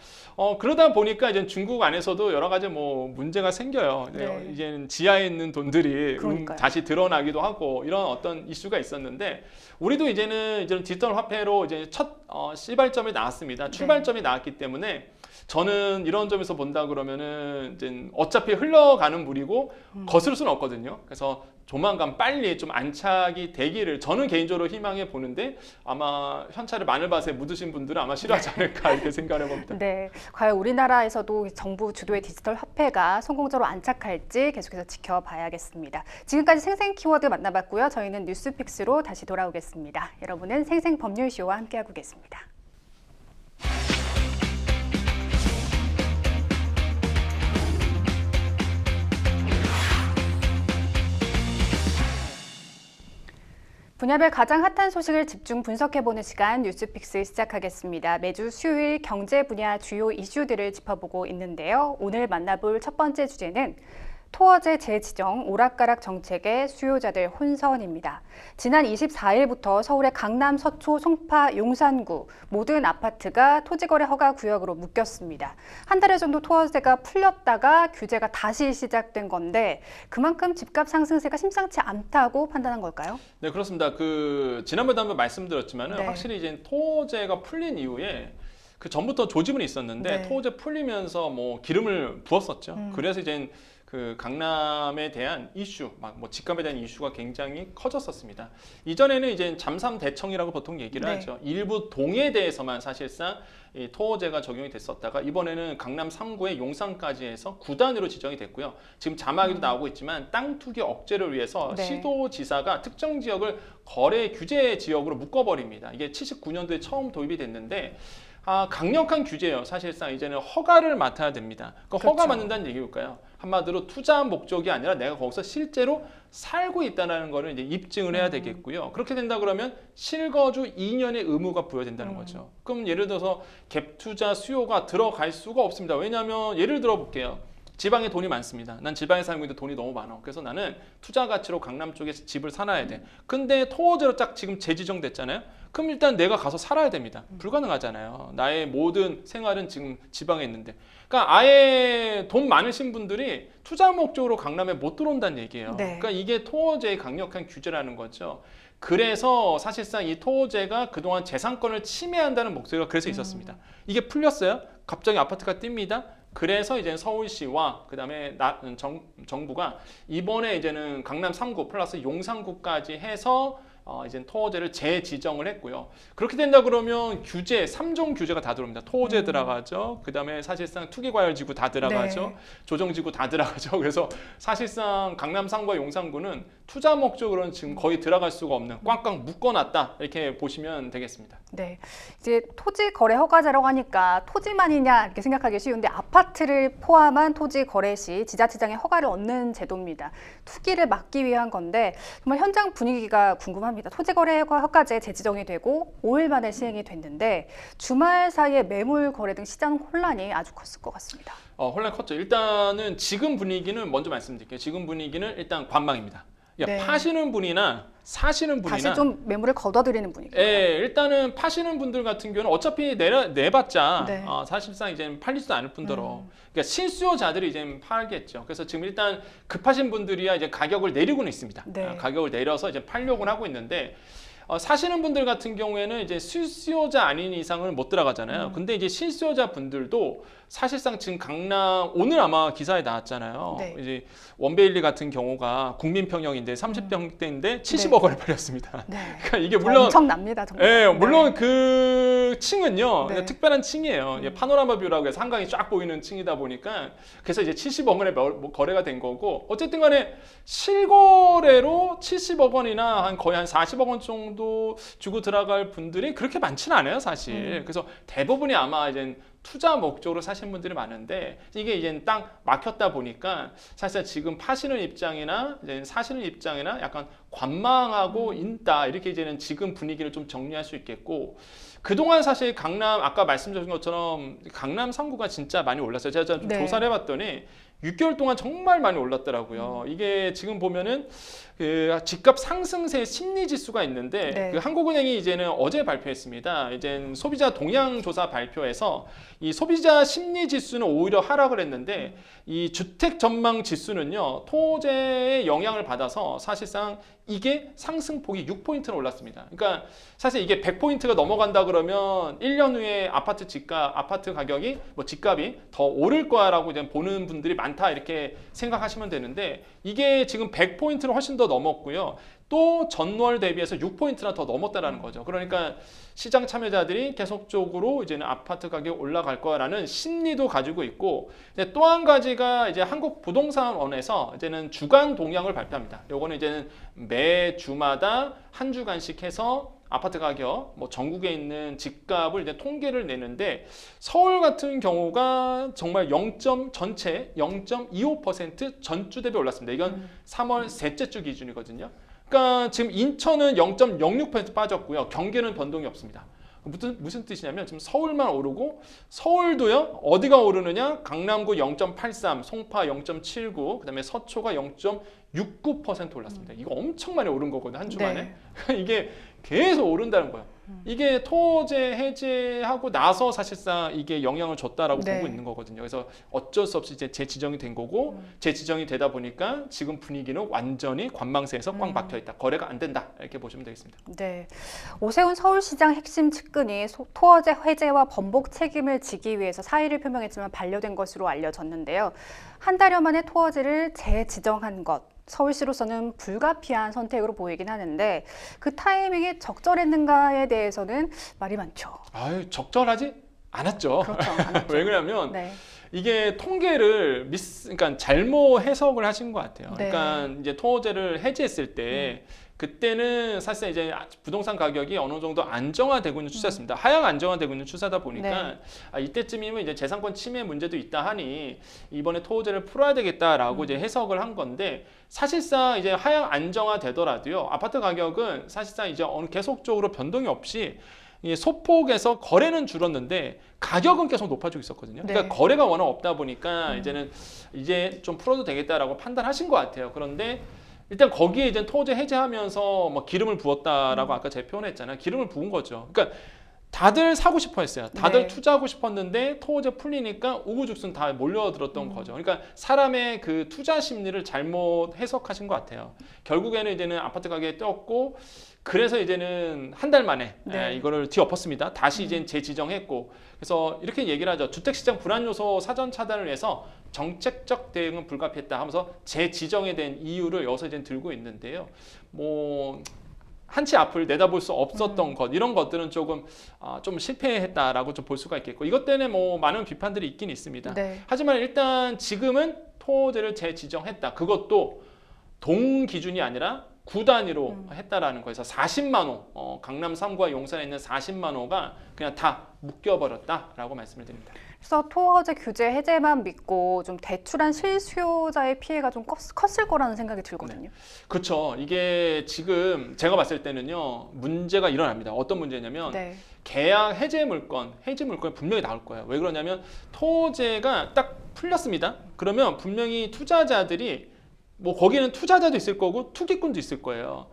그러다 보니까 이제 중국 안에서도 여러 가지 뭐 문제가 생겨요. 네. 이제는 지하에 있는 돈들이 그러니까요. 다시 드러나기도 하고 이런 어떤 이슈가 있었는데 우리도 이제는 디지털 화폐로 이제 첫 시발점이 나왔습니다. 출발점이 나왔기 때문에 저는 이런 점에서 본다 그러면은 이제 어차피 흘러가는 물이고 거스를 수는 없거든요. 그래서 조만간 빨리 좀 안착이 되기를 저는 개인적으로 희망해 보는데 아마 현찰을 마늘밭에 묻으신 분들은 아마 싫어하지 않을까 이렇게 생각해 봅니다. 네, 과연 우리나라에서도 정부 주도의 디지털 화폐가 성공적으로 안착할지 계속해서 지켜봐야겠습니다. 지금까지 생생 키워드 만나봤고요. 저희는 뉴스픽스로 다시 돌아오겠습니다. 여러분은 생생 법률쇼와 함께하고 계십니다. 분야별 가장 핫한 소식을 집중 분석해보는 시간 뉴스픽스 시작하겠습니다. 매주 수요일 경제 분야 주요 이슈들을 짚어보고 있는데요. 오늘 만나볼 첫 번째 주제는 토어제 재지정 오락가락 정책의 수요자들 혼선입니다. 지난 24일부터 서울의 강남, 서초, 송파, 용산구 모든 아파트가 토지거래 허가 구역으로 묶였습니다. 한 달 정도 토어제가 풀렸다가 규제가 다시 시작된 건데 그만큼 집값 상승세가 심상치 않다고 판단한 걸까요? 네, 그렇습니다. 지난번에도 한번 말씀드렸지만 네. 확실히 이제 토어제가 풀린 이후에 그 전부터 조짐은 있었는데 네. 토어제 풀리면서 뭐 기름을 부었었죠. 그래서 이제 강남에 대한 이슈, 뭐 집값에 대한 이슈가 굉장히 커졌었습니다. 이전에는 이제 잠삼 대청이라고 보통 얘기를 네. 하죠. 일부 동에 대해서만 사실상 이 토어제가 적용이 됐었다가 이번에는 강남 3구의 용산까지 해서 9단으로 지정이 됐고요. 지금 자막에도 나오고 있지만 땅 투기 억제를 위해서 네. 시도지사가 특정 지역을 거래 규제 지역으로 묶어버립니다. 이게 79년도에 처음 도입이 됐는데 강력한 규제예요. 사실상 이제는 허가를 맡아야 됩니다. 그렇죠. 허가 맡는다는 얘기일까요? 한마디로 투자 목적이 아니라 내가 거기서 실제로 살고 있다는 거를 이제 입증을 해야 되겠고요. 그렇게 된다 그러면 실거주 2년의 의무가 부여된다는 거죠. 그럼 예를 들어서 갭 투자 수요가 들어갈 수가 없습니다. 왜냐하면 예를 들어 볼게요. 지방에 돈이 많습니다. 난 지방에 살고 있는데 돈이 너무 많아. 그래서 나는 투자 가치로 강남 쪽에 집을 사놔야 돼. 근데 토어제로 딱 지금 재지정됐잖아요. 그럼 일단 내가 가서 살아야 됩니다. 불가능하잖아요. 나의 모든 생활은 지금 지방에 있는데. 그러니까 아예 돈 많으신 분들이 투자 목적으로 강남에 못 들어온다는 얘기예요. 네. 그러니까 이게 토어제의 강력한 규제라는 거죠. 그래서 사실상 이 토어제가 그동안 재산권을 침해한다는 목소리가 그래서 있었습니다. 이게 풀렸어요. 갑자기 아파트가 뜹니다. 그래서 이제 서울시와 그다음에 정부가 이번에 이제는 강남 3구 플러스 용산구까지 해서 이제 토어제를 재지정을 했고요. 그렇게 된다 그러면 규제 3종 규제가 다 들어옵니다. 토어제 들어가죠. 그다음에 사실상 투기과열지구 다 들어가죠. 네. 조정지구 다 들어가죠. 그래서 사실상 강남 3구와 용산구는 투자 목적으로는 지금 거의 들어갈 수가 없는 꽝꽝 묶어놨다 이렇게 보시면 되겠습니다. 네, 이제 토지 거래 허가제라고 하니까 토지만이냐 이렇게 생각하기 쉬운데 아파트를 포함한 토지 거래 시 지자체장의 허가를 얻는 제도입니다. 투기를 막기 위한 건데 정말 현장 분위기가 궁금합니다. 토지 거래 허가제 재지정이 되고 5일 만에 시행이 됐는데 주말 사이에 매물 거래 등 시장 혼란이 아주 컸을 것 같습니다. 혼란이 컸죠. 일단은 지금 분위기는 먼저 말씀드릴게요. 지금 분위기는 일단 관망입니다. 네. 파시는 분이나 사시는 분이나 다시 좀 매물을 걷어들이는 분위기. 예, 일단은 파시는 분들 같은 경우는 어차피 내봤자 네. 사실상 이제 팔리지도 않을 뿐더러 그러니까 실수요자들이 이제 팔겠죠. 그래서 지금 일단 급하신 분들이야 이제 가격을 내리고는 있습니다. 네. 가격을 내려서 이제 팔려고 하고 있는데 사시는 분들 같은 경우에는 이제 실수요자 아닌 이상은 못 들어가잖아요. 근데 이제 실수요자 분들도 사실상 지금 강남 오늘 아마 기사에 나왔잖아요. 네. 이제 원베일리 같은 경우가 국민평형인데 30평대인데 70억 원에 팔렸습니다. 네. 그러니까 이게 물론 엄청납니다, 정말. 예, 물론 네. 그 층은요 네. 특별한 층이에요. 파노라마 뷰라고 해서 한강이 쫙 보이는 층이다 보니까 그래서 이제 70억 원에 거래가 된 거고 어쨌든 간에 실거래로 70억 원이나 거의 한 40억 원 정도 주고 들어갈 분들이 그렇게 많지는 않아요, 사실. 그래서 대부분이 아마 이제 투자 목적으로 사신 분들이 많은데 이게 이제 딱 막혔다 보니까 사실 지금 파시는 입장이나 이제 사시는 입장이나 약간 관망하고 있다 이렇게 이제는 지금 분위기를 좀 정리할 수 있겠고 그동안 사실 강남 아까 말씀드린 것처럼 강남 3구가 진짜 많이 올랐어요. 제가 좀 네. 조사를 해봤더니 6개월 동안 정말 많이 올랐더라고요. 이게 지금 보면은 그 집값 상승세 심리 지수가 있는데 네. 그 한국은행이 이제는 어제 발표했습니다. 이제 소비자 동향 조사 발표에서 이 소비자 심리 지수는 오히려 하락을 했는데 이 주택 전망 지수는요 토제의 영향을 받아서 사실상 이게 상승폭이 6포인트나 올랐습니다. 그러니까 사실 이게 100포인트가 넘어간다 그러면 1년 후에 아파트 가격이 뭐 집값이 더 오를 거라고 이제 보는 분들이 많다. 않다 이렇게 생각하시면 되는데 이게 지금 100포인트를 훨씬 더 넘었고요. 또 전월 대비해서 6포인트나 더 넘었다라는 거죠. 그러니까 시장 참여자들이 계속적으로 이제는 아파트 가격이 올라갈 거라는 심리도 가지고 있고, 또 한 가지가 이제 한국부동산원에서 이제는 주간 동향을 발표합니다. 요거는 이제는 매 주마다 한 주간씩 해서 아파트 가격, 뭐 전국에 있는 집값을 이제 통계를 내는데, 서울 같은 경우가 정말 전체 0.25% 전주 대비 올랐습니다. 이건 3월 셋째 주 기준이거든요. 그러니까 지금 인천은 0.06% 빠졌고요. 경기는 변동이 없습니다. 무슨 뜻이냐면 지금 서울만 오르고, 서울도요 어디가 오르느냐, 강남구 0.83, 송파 0.79, 그다음에 서초가 0.69% 올랐습니다. 이거 엄청 많이 오른 거거든요, 한 주 만에. 네. 이게 계속 오른다는 거예요. 이게 토제 해제하고 나서 사실상 이게 영향을 줬다라고 네. 보고 있는 거거든요. 그래서 어쩔 수 없이 이제 재지정이 된 거고, 재지정이 되다 보니까 지금 분위기는 완전히 관망세에서 꽉 막혀 있다. 거래가 안 된다. 이렇게 보시면 되겠습니다. 네, 오세훈 서울시장 핵심 측근이 토어제 해제와 번복 책임을 지기 위해서 사의를 표명했지만 반려된 것으로 알려졌는데요. 한 달여 만에 토어제를 재지정한 것, 서울시로서는 불가피한 선택으로 보이긴 하는데 그 타이밍이 적절했는가에 대해서는 말이 많죠. 아유, 적절하지 않았죠. 그렇죠, 않았죠. 왜 그러냐면 네. 이게 통계를 그러니까 잘못 해석을 하신 것 같아요. 네. 그러니까 이제 토어제를 해제했을 때 그때는 사실상 이제 부동산 가격이 어느 정도 안정화되고 있는 추세였습니다. 하향 안정화되고 있는 추세다 보니까 네. 이때쯤이면 이제 재산권 침해 문제도 있다 하니 이번에 토어제를 풀어야 되겠다라고 이제 해석을 한 건데, 사실상 이제 하향 안정화되더라도요, 아파트 가격은 사실상 이제 계속적으로 변동이 없이 소폭에서 거래는 줄었는데 가격은 계속 높아지고 있었거든요. 그러니까 네. 거래가 워낙 없다 보니까 이제 좀 풀어도 되겠다라고 판단하신 것 같아요. 그런데 일단 거기에 이제 토지 해제하면서 뭐 기름을 부었다라고 아까 제가 표현했잖아요. 기름을 부은 거죠. 그러니까 다들 사고 싶어 했어요. 다들 네. 투자하고 싶었는데 토지 풀리니까 우후죽순 다 몰려들었던 거죠. 그러니까 사람의 그 투자 심리를 잘못 해석하신 것 같아요. 결국에는 이제는 아파트 가격이 뛰었고, 그래서 이제는 한 달 만에 네. 이거를 뒤엎었습니다. 다시 이제 재지정했고, 그래서 이렇게 얘기를 하죠. 주택시장 불안 요소 사전 차단을 위해서 정책적 대응은 불가피했다 하면서 재지정에 대한 이유를 여기서 이제 들고 있는데요. 뭐 한치 앞을 내다볼 수 없었던 것, 이런 것들은 조금 좀 실패했다라고 좀 볼 수가 있겠고, 이것 때문에 뭐 많은 비판들이 있긴 있습니다. 네. 하지만 일단 지금은 토지를 재지정했다. 그것도 동 기준이 아니라 구 단위로 했다라는 거에서 40만 호, 강남 3구와 용산에 있는 40만 호가 그냥 다 묶여버렸다라고 말씀을 드립니다. 그래서 토어제 규제 해제만 믿고 좀 대출한 실수요자의 피해가 좀 컸을 거라는 생각이 들거든요. 그렇죠. 이게 지금 제가 봤을 때는요, 문제가 일어납니다. 어떤 문제냐면 네. 계약 해지 물건이 분명히 나올 거예요. 왜 그러냐면 토제가 딱 풀렸습니다. 그러면 분명히 투자자들이 뭐 거기는 투자자도 있을 거고 투기꾼도 있을 거예요.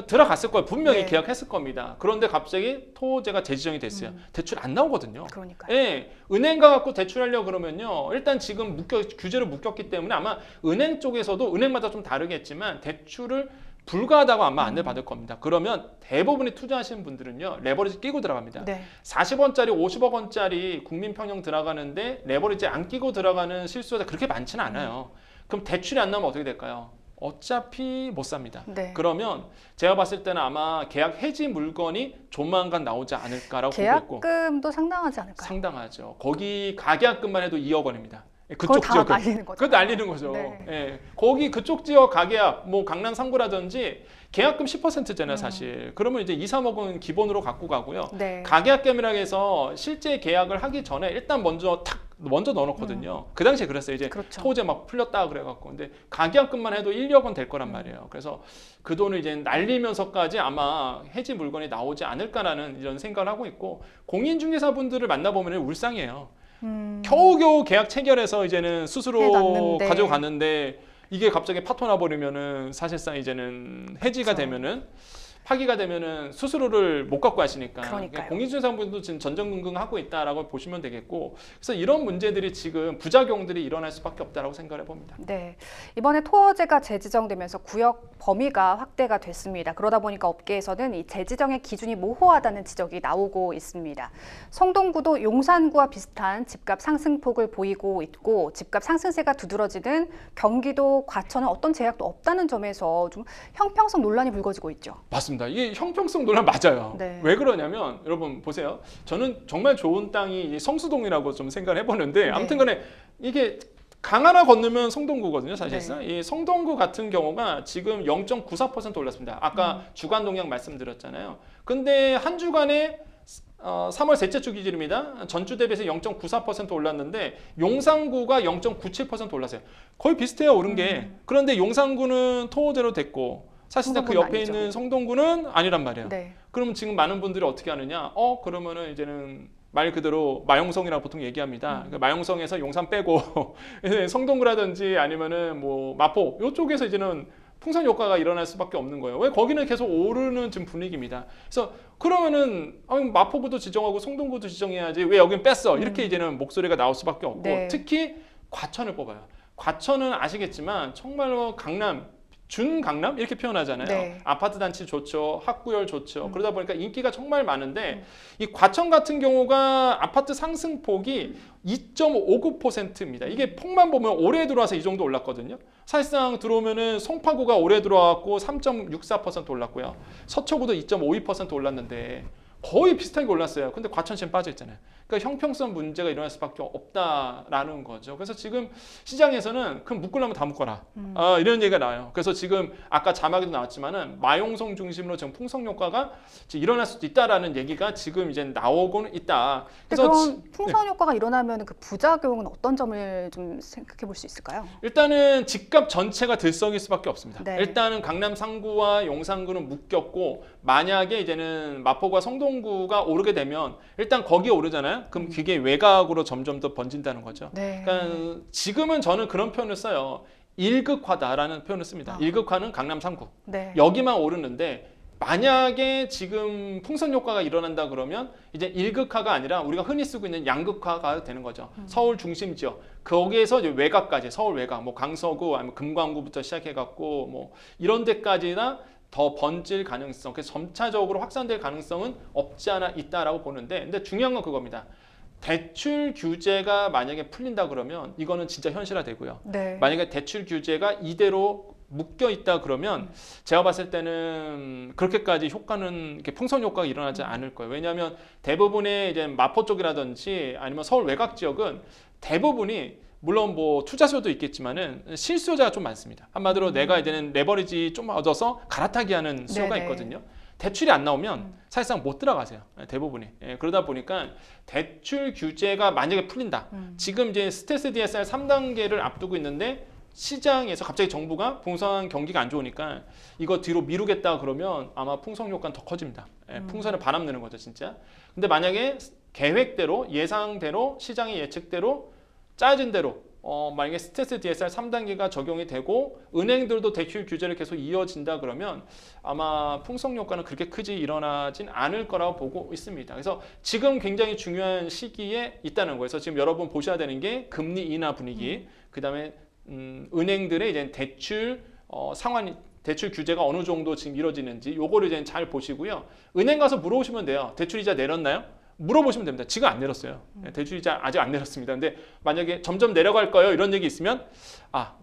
들어갔을 거예요. 분명히 네. 계약했을 겁니다. 그런데 갑자기 토제가 재지정이 됐어요. 대출 안 나오거든요. 그러니까요. 예, 은행 가갖고 대출하려고 그러면요, 일단 지금 규제로 묶였기 때문에 아마 은행 쪽에서도 은행마다 좀 다르겠지만 대출을 불가하다고 아마 안내 받을 겁니다. 그러면 대부분의 투자하시는 분들은요, 레버리지 끼고 들어갑니다. 네. 40원짜리 50억 원짜리 국민평형 들어가는데 레버리지 안 끼고 들어가는 실수요자 그렇게 많지는 않아요. 그럼 대출이 안 나오면 어떻게 될까요? 어차피 못 삽니다. 네. 그러면 제가 봤을 때는 아마 계약 해지 물건이 조만간 나오지 않을까라고 보고 있고, 계약금도 상당하지 않을까요? 상당하죠. 거기 가계약금만 해도 2억 원입니다. 그걸 다 날리는 거죠. 그거 날리는 거죠. 네. 예. 거기 그쪽 지역 가계약, 뭐 강남 3구라든지 계약금 10%잖아요, 사실. 그러면 이제 2, 3억은 기본으로 갖고 가고요. 네. 가계약금이라고 해서 실제 계약을 하기 전에 일단 먼저 넣어놓거든요. 그 당시에 그랬어요. 이제 그렇죠. 토제 막 풀렸다 그래갖고. 근데 가계약금만 해도 1, 2억 원 될 거란 말이에요. 그래서 그 돈을 이제 날리면서까지 아마 해지 물건이 나오지 않을까라는 이런 생각을 하고 있고, 공인중개사분들을 만나보면 울상이에요. 겨우겨우 계약 체결해서 이제는 스스로 해놨는데. 가져갔는데 이게 갑자기 파토 나버리면은 사실상 이제는 해지가 그렇죠. 되면은 파기가 되면은 수수료를 못 갖고 하시니까 그러니까요. 공인중개사분도 지금 전전긍긍하고 있다라고 보시면 되겠고, 그래서 이런 문제들이 지금 부작용들이 일어날 수밖에 없다라고 생각을 해봅니다. 네, 이번에 토어제가 재지정되면서 구역 범위가 확대가 됐습니다. 그러다 보니까 업계에서는 이 재지정의 기준이 모호하다는 지적이 나오고 있습니다. 성동구도 용산구와 비슷한 집값 상승폭을 보이고 있고, 집값 상승세가 두드러지는 경기도 과천은 어떤 제약도 없다는 점에서 좀 형평성 논란이 불거지고 있죠. 맞습니다. 이게 형평성 논란 맞아요. 네. 왜 그러냐면 여러분 보세요. 저는 정말 좋은 땅이 성수동이라고 좀 생각을 해보는데, 아무튼간에 이게 강 하나 건너면 성동구거든요, 사실상. 네. 이 성동구 같은 경우가 지금 0.94% 올랐습니다. 아까 주간 동향 말씀드렸잖아요. 근데 한 주간에 3월 셋째 주 기준입니다. 전주 대비해서 0.94% 올랐는데 용산구가 0.97% 올랐어요. 거의 비슷해요, 오른 게. 그런데 용산구는 토호제로 됐고 사실상 그 성동구는 옆에 아니죠. 있는 성동구는 아니란 말이에요. 네. 그러면 지금 많은 분들이 어떻게 하느냐? 그러면은 이제는 말 그대로 마용성이라고 보통 얘기합니다. 그러니까 마용성에서 용산 빼고 성동구라든지 아니면은 뭐 마포 이쪽에서 이제는 풍선 효과가 일어날 수밖에 없는 거예요. 왜 거기는 계속 오르는 지금 분위기입니다. 그래서 그러면은 마포구도 지정하고 성동구도 지정해야지 왜 여긴 뺐어? 이렇게 이제는 목소리가 나올 수밖에 없고, 네. 특히 과천을 뽑아요. 과천은 아시겠지만 정말로 강남 준 강남 이렇게 표현하잖아요. 네. 아파트 단지 좋죠, 학구열 좋죠. 그러다 보니까 인기가 정말 많은데 이 과천 같은 경우가 아파트 상승폭이 2.59%입니다. 이게 폭만 보면 올해 들어와서 이 정도 올랐거든요. 사실상 들어오면은 송파구가 올해 들어왔고 3.64% 올랐고요. 서초구도 2.52% 올랐는데 거의 비슷하게 올랐어요. 근데 과천시는 빠져 있잖아요. 그러니까 형평성 문제가 일어날 수밖에 없다라는 거죠. 그래서 지금 시장에서는 그럼 묶으려면 다 묶어라. 이런 얘기가 나와요. 그래서 지금 아까 자막에도 나왔지만은 마용성 중심으로 지금 풍성 효과가 일어날 수도 있다라는 얘기가 지금 이제 나오고는 있다. 근데 그런 풍선 효과가 일어나면 그 부작용은 어떤 점을 좀 생각해 볼 수 있을까요? 일단은 집값 전체가 들썩일 수밖에 없습니다. 네. 일단은 강남 상구와 용산구는 묶였고, 만약에 이제는 마포구와 성동구가 오르게 되면 일단 거기에 오르잖아요. 그럼 그게 외곽으로 점점 더 번진다는 거죠. 네. 그러니까 지금은 저는 그런 표현을 써요. 일극화다라는 표현을 씁니다. 일극화는 강남 상구. 네. 여기만 오르는데 만약에 지금 풍선 효과가 일어난다 그러면 이제 일극화가 아니라 우리가 흔히 쓰고 있는 양극화가 되는 거죠. 서울 중심 지역 거기에서 이제 외곽까지, 서울 외곽, 뭐 강서구 아니면 금광구부터 시작해갖고 뭐 이런 데까지나 더 번질 가능성, 그래서 점차적으로 확산될 가능성은 없지 않아 있다라고 보는데, 근데 중요한 건 그겁니다. 대출 규제가 만약에 풀린다 그러면 이거는 진짜 현실화되고요. 네. 만약에 대출 규제가 이대로 묶여 있다 그러면 제가 봤을 때는 그렇게까지 효과는 이렇게 풍선 효과가 일어나지 않을 거예요. 왜냐하면 대부분의 이제 마포 쪽이라든지 아니면 서울 외곽 지역은 대부분이 물론 뭐 투자수요도 있겠지만은 실수요자가 좀 많습니다. 한마디로 내가 이제는 레버리지 좀 얻어서 갈아타기 하는 수요가 네네. 있거든요. 대출이 안 나오면 사실상 못 들어가세요. 대부분이. 그러다 보니까 대출 규제가 만약에 풀린다. 지금 이제 스텔스 DSR 3단계를 앞두고 있는데 시장에서 갑자기 정부가 부동산 경기가 안 좋으니까 이거 뒤로 미루겠다 그러면 아마 풍선 효과는 더 커집니다. 풍선에 바람 넣는 거죠, 진짜. 근데 만약에 계획대로, 예상대로, 시장의 예측대로, 짜진 대로 만약에 스텔스 DSR 3단계가 적용이 되고 은행들도 대출 규제를 계속 이어진다 그러면 아마 풍선 효과는 그렇게 크게 일어나진 않을 거라고 보고 있습니다. 그래서 지금 굉장히 중요한 시기에 있다는 거예요. 그래서 지금 여러분 보셔야 되는 게 금리 인하 분위기, 그다음에 은행들의 이제 대출 상환, 대출 규제가 어느 정도 지금 이루어지는지 요거를 이제 잘 보시고요. 은행 가서 물어보시면 돼요. 대출 이자 내렸나요? 물어보시면 됩니다. 지금 안 내렸어요. 대출 이자 아직 안 내렸습니다. 근데 만약에 점점 내려갈 거예요, 이런 얘기 있으면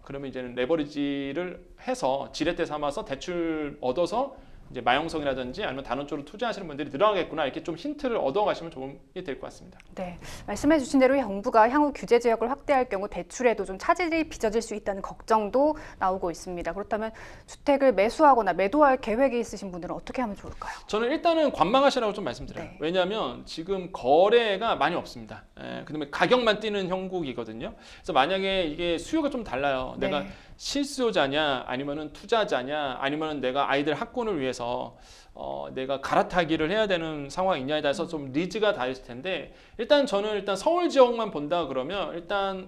그러면 이제는 레버리지를 해서 지렛대 삼아서 대출 얻어서 이제 마용성이라든지 아니면 다른 쪽으로 투자하시는 분들이 늘어나겠구나, 이렇게 좀 힌트를 얻어가시면 도움이 될 것 같습니다. 네, 말씀해주신 대로 정부가 향후 규제 지역을 확대할 경우 대출에도 좀 차질이 빚어질 수 있다는 걱정도 나오고 있습니다. 그렇다면 주택을 매수하거나 매도할 계획이 있으신 분들은 어떻게 하면 좋을까요? 저는 일단은 관망하시라고 좀 말씀드려요. 네. 왜냐하면 지금 거래가 많이 없습니다. 그다음에 가격만 뛰는 형국이거든요. 그래서 만약에 이게 수요가 좀 달라요. 내가 네. 실수요자냐, 아니면은 투자자냐, 아니면은 내가 아이들 학군을 위해서 내가 갈아타기를 해야 되는 상황이냐에 따라서 좀 니즈가 다르실 텐데 일단 저는 일단 서울 지역만 본다 그러면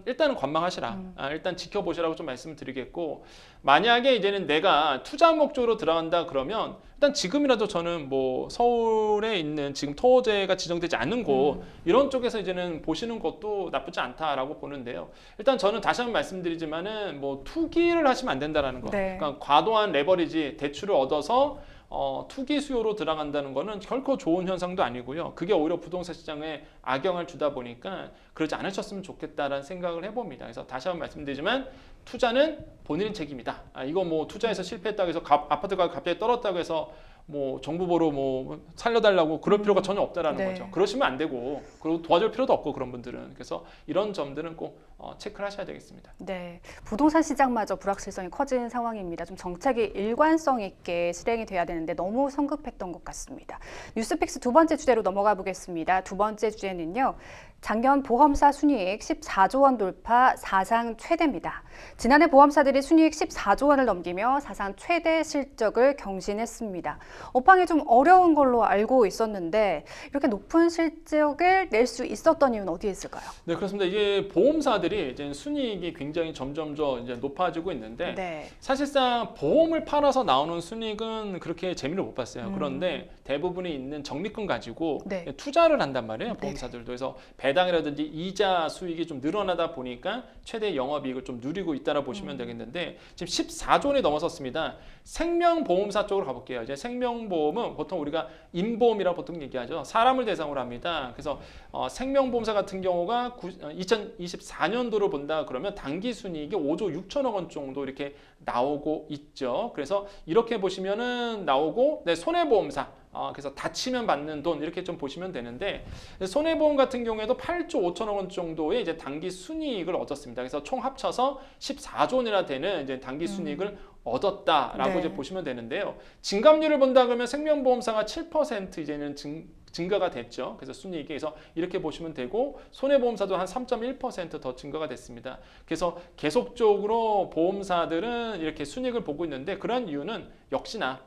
일단은 관망하시라. 일단 지켜보시라고 좀 말씀드리겠고 만약에 이제는 내가 투자 목적으로 들어간다 그러면 일단 지금이라도 저는 뭐 서울에 있는 지금 토지가 지정되지 않는 곳 이런 쪽에서 이제는 보시는 것도 나쁘지 않다라고 보는데요. 일단 저는 다시 한번 말씀드리지만은 뭐 투기를 하시면 안 된다라는 거. 네. 그러니까 과도한 레버리지 대출을 얻어서 투기 수요로 들어간다는 거는 결코 좋은 현상도 아니고요. 그게 오히려 부동산 시장에 악영향을 주다 보니까 그러지 않으셨으면 좋겠다라는 생각을 해봅니다. 그래서 다시 한번 말씀드리지만 투자는 본인 책임이다. 이거 뭐 투자해서 실패했다고 해서 아파트가 갑자기 떨어졌다고 해서 뭐 정부 보러 뭐 살려달라고 그럴 필요가 전혀 없다라는 네. 거죠. 그러시면 안 되고 그리고 도와줄 필요도 없고 그런 분들은 그래서 이런 점들은 꼭 체크를 하셔야 되겠습니다. 네, 부동산 시장마저 불확실성이 커진 상황입니다. 좀 정책이 일관성 있게 실행이 돼야 되는데 너무 성급했던 것 같습니다. 뉴스픽스 두 번째 주제로 넘어가 보겠습니다. 두 번째 주제는요. 작년 보험사 순이익 14조 원 돌파 사상 최대입니다. 지난해 보험사들이 순이익 14조 원을 넘기며 사상 최대 실적을 경신했습니다. 업황이 좀 어려운 걸로 알고 있었는데 이렇게 높은 실적을 낼 수 있었던 이유는 어디에 있을까요? 네, 그렇습니다. 이게 보험사들이 이제 순이익이 굉장히 점점 이제 높아지고 있는데 네. 사실상 보험을 팔아서 나오는 순이익은 그렇게 재미를 못 봤어요. 그런데 대부분이 있는 적립금 가지고 네. 투자를 한단 말이에요. 네. 보험사들도. 그래서 배당이라든지 이자 수익이 좀 늘어나다 보니까 최대 영업이익을 좀 누리고 있다라 보시면 되겠는데 지금 14조 원이 넘어섰습니다. 생명보험사 쪽으로 가볼게요. 이제 생명보험은 보통 우리가 인보험이라고 보통 얘기하죠. 사람을 대상으로 합니다. 그래서 생명보험사 같은 경우가 2024년도로 본다 그러면 당기순이익이 5조 6천억 원 정도 이렇게 나오고 있죠. 그래서 이렇게 보시면은 나오고 손해보험사 그래서 다치면 받는 돈 이렇게 좀 보시면 되는데 손해보험 같은 경우에도 8조 5천억 원 정도의 이제 당기 순이익을 얻었습니다. 그래서 총 합쳐서 14조 원이나 되는 이제 당기 순이익을 얻었다라고 네. 이제 보시면 되는데요. 증감률을 본다 그러면 생명보험사가 7% 이제는 증가가 됐죠. 그래서 순이익이 그래서 이렇게 보시면 되고 손해보험사도 한 3.1% 더 증가가 됐습니다. 그래서 계속적으로 보험사들은 이렇게 순이익을 보고 있는데 그런 이유는 역시나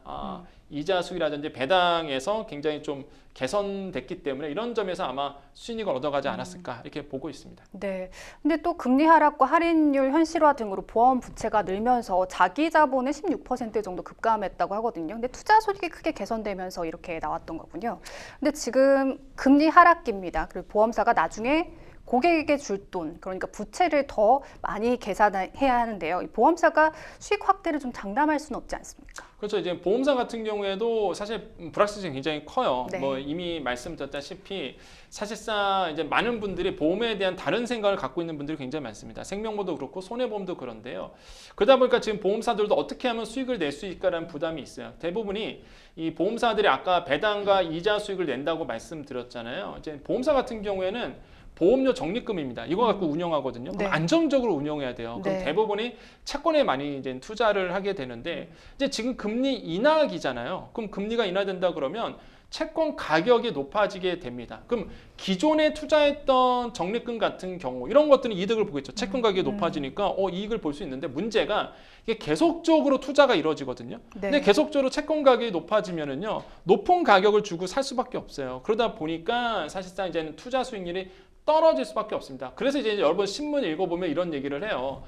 이자 수익이라든지 배당에서 굉장히 좀 개선됐기 때문에 이런 점에서 아마 수익을 얻어가지 않았을까 이렇게 보고 있습니다. 네. 근데 또 금리 하락과 할인율 현실화 등으로 보험 부채가 늘면서 자기 자본은 16% 정도 급감했다고 하거든요. 근데 투자 소득이 크게 개선되면서 이렇게 나왔던 거군요. 근데 지금 금리 하락기입니다. 그리고 보험사가 나중에 고객에게 줄 돈, 그러니까 부채를 더 많이 계산해야 하는데요. 이 보험사가 수익 확대를 좀 장담할 수는 없지 않습니까? 그렇죠. 이제 보험사 같은 경우에도 사실 불확실성이 굉장히 커요. 네. 뭐 이미 말씀드렸다시피 사실상 이제 많은 분들이 보험에 대한 다른 생각을 갖고 있는 분들이 굉장히 많습니다. 생명보험도 그렇고 손해보험도 그런데요. 그러다 보니까 지금 보험사들도 어떻게 하면 수익을 낼 수 있을까라는 부담이 있어요. 대부분이 이 보험사들이 아까 배당과 이자 수익을 낸다고 말씀드렸잖아요. 이제 보험사 같은 경우에는 보험료 적립금입니다. 이거 갖고 운영하거든요. 그럼 네. 안정적으로 운영해야 돼요. 그럼 네. 대부분이 채권에 많이 이제 투자를 하게 되는데 이제 지금 금리 인하기잖아요. 그럼 금리가 인하된다 그러면 채권 가격이 높아지게 됩니다. 그럼 기존에 투자했던 적립금 같은 경우 이런 것들은 이득을 보겠죠. 채권 가격이 높아지니까 이익을 볼 수 있는데 문제가 이게 계속적으로 투자가 이루어지거든요. 네. 근데 계속적으로 채권 가격이 높아지면은요 높은 가격을 주고 살 수밖에 없어요. 그러다 보니까 사실상 이제는 투자 수익률이 떨어질 수밖에 없습니다. 그래서 이제 여러분 신문 읽어보면 이런 얘기를 해요.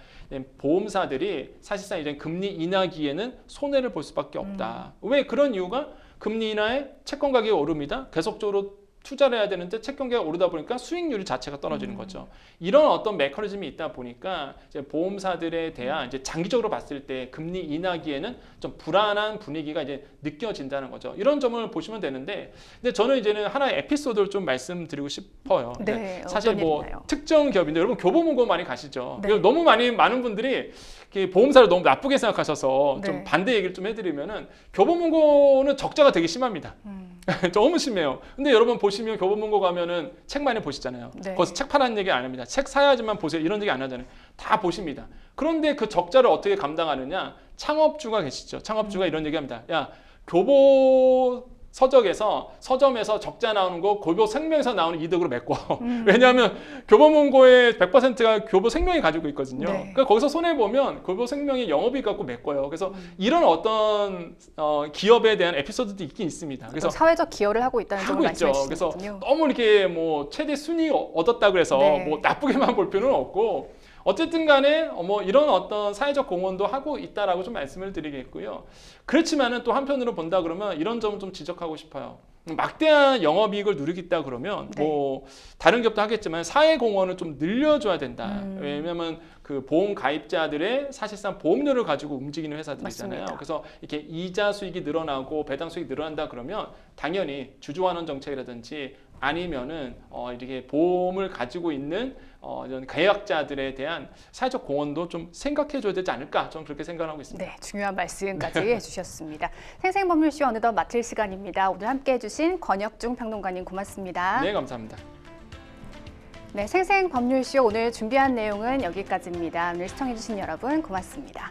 보험사들이 사실상 이제 금리 인하기에는 손해를 볼 수밖에 없다. 왜 그런 이유가 금리 인하에 채권 가격이 오릅니다. 계속적으로 투자를 해야 되는데 채권 가격이 오르다 보니까 수익률 자체가 떨어지는 거죠. 이런 어떤 메커니즘이 있다 보니까 이제 보험사들에 대한 이제 장기적으로 봤을 때 금리 인하기에는 좀 불안한 분위기가 이제 느껴진다는 거죠. 이런 점을 보시면 되는데, 근데 저는 이제는 하나의 에피소드를 좀 말씀드리고 싶어요. 네, 사실 어떤 뭐 일인가요? 특정 기업인데 여러분 교보문고 많이 가시죠. 네. 너무 많은 분들이 이렇게 보험사를 너무 나쁘게 생각하셔서 좀 네. 반대 얘기를 좀 해드리면은 교보문고는 적자가 되게 심합니다. 너무 심해요. 근데 여러분 보시면 교보문고 가면은 책 많이 보시잖아요. 네. 거기서 책 파라는 얘기 안 합니다. 책 사야지만 보세요. 이런 얘기 안 하잖아요. 다 보십니다. 그런데 그 적자를 어떻게 감당하느냐? 창업주가 계시죠. 창업주가 이런 얘기합니다. 야, 교보사 서점에서 적자 나오는 거 교보생명에서 나오는 이득으로 메꿔. 왜냐하면 교보문고의 100%가 교보생명이 가지고 있거든요. 네. 그러니까 거기서 손해 보면 교보생명이 영업이익 갖고 메꿔요. 그래서 이런 어떤 기업에 대한 에피소드도 있긴 있습니다. 그래서 사회적 기여를 하고 있다는 점을 하고 있죠. 말씀해 그래서 주시는군요. 너무 이렇게 뭐 최대 순위 얻었다 그래서 네. 뭐 나쁘게만 볼 필요는 없고 어쨌든 간에 뭐 이런 어떤 사회적 공헌도 하고 있다라고 좀 말씀을 드리겠고요. 그렇지만은 또 한편으로 본다 그러면 이런 점을 좀 지적하고 싶어요. 막대한 영업이익을 누리고 있다 그러면 네. 뭐 다른 기업도 하겠지만 사회 공헌을 좀 늘려줘야 된다. 왜냐하면 그 보험 가입자들의 사실상 보험료를 가지고 움직이는 회사들이잖아요. 맞습니다. 그래서 이렇게 이자 수익이 늘어나고 배당 수익이 늘어난다 그러면 당연히 주주환원 정책이라든지 아니면은 이렇게 보험을 가지고 있는 이런 계약자들에 대한 사회적 공헌도 좀 생각해줘야 되지 않을까 저는 그렇게 생각하고 있습니다. 네, 중요한 말씀까지 해주셨습니다. 생생법률쇼 어느덧 마칠 시간입니다. 오늘 함께해 주신 권혁중 평론가님 고맙습니다. 네, 감사합니다. 네, 생생법률쇼 오늘 준비한 내용은 여기까지입니다. 오늘 시청해 주신 여러분 고맙습니다.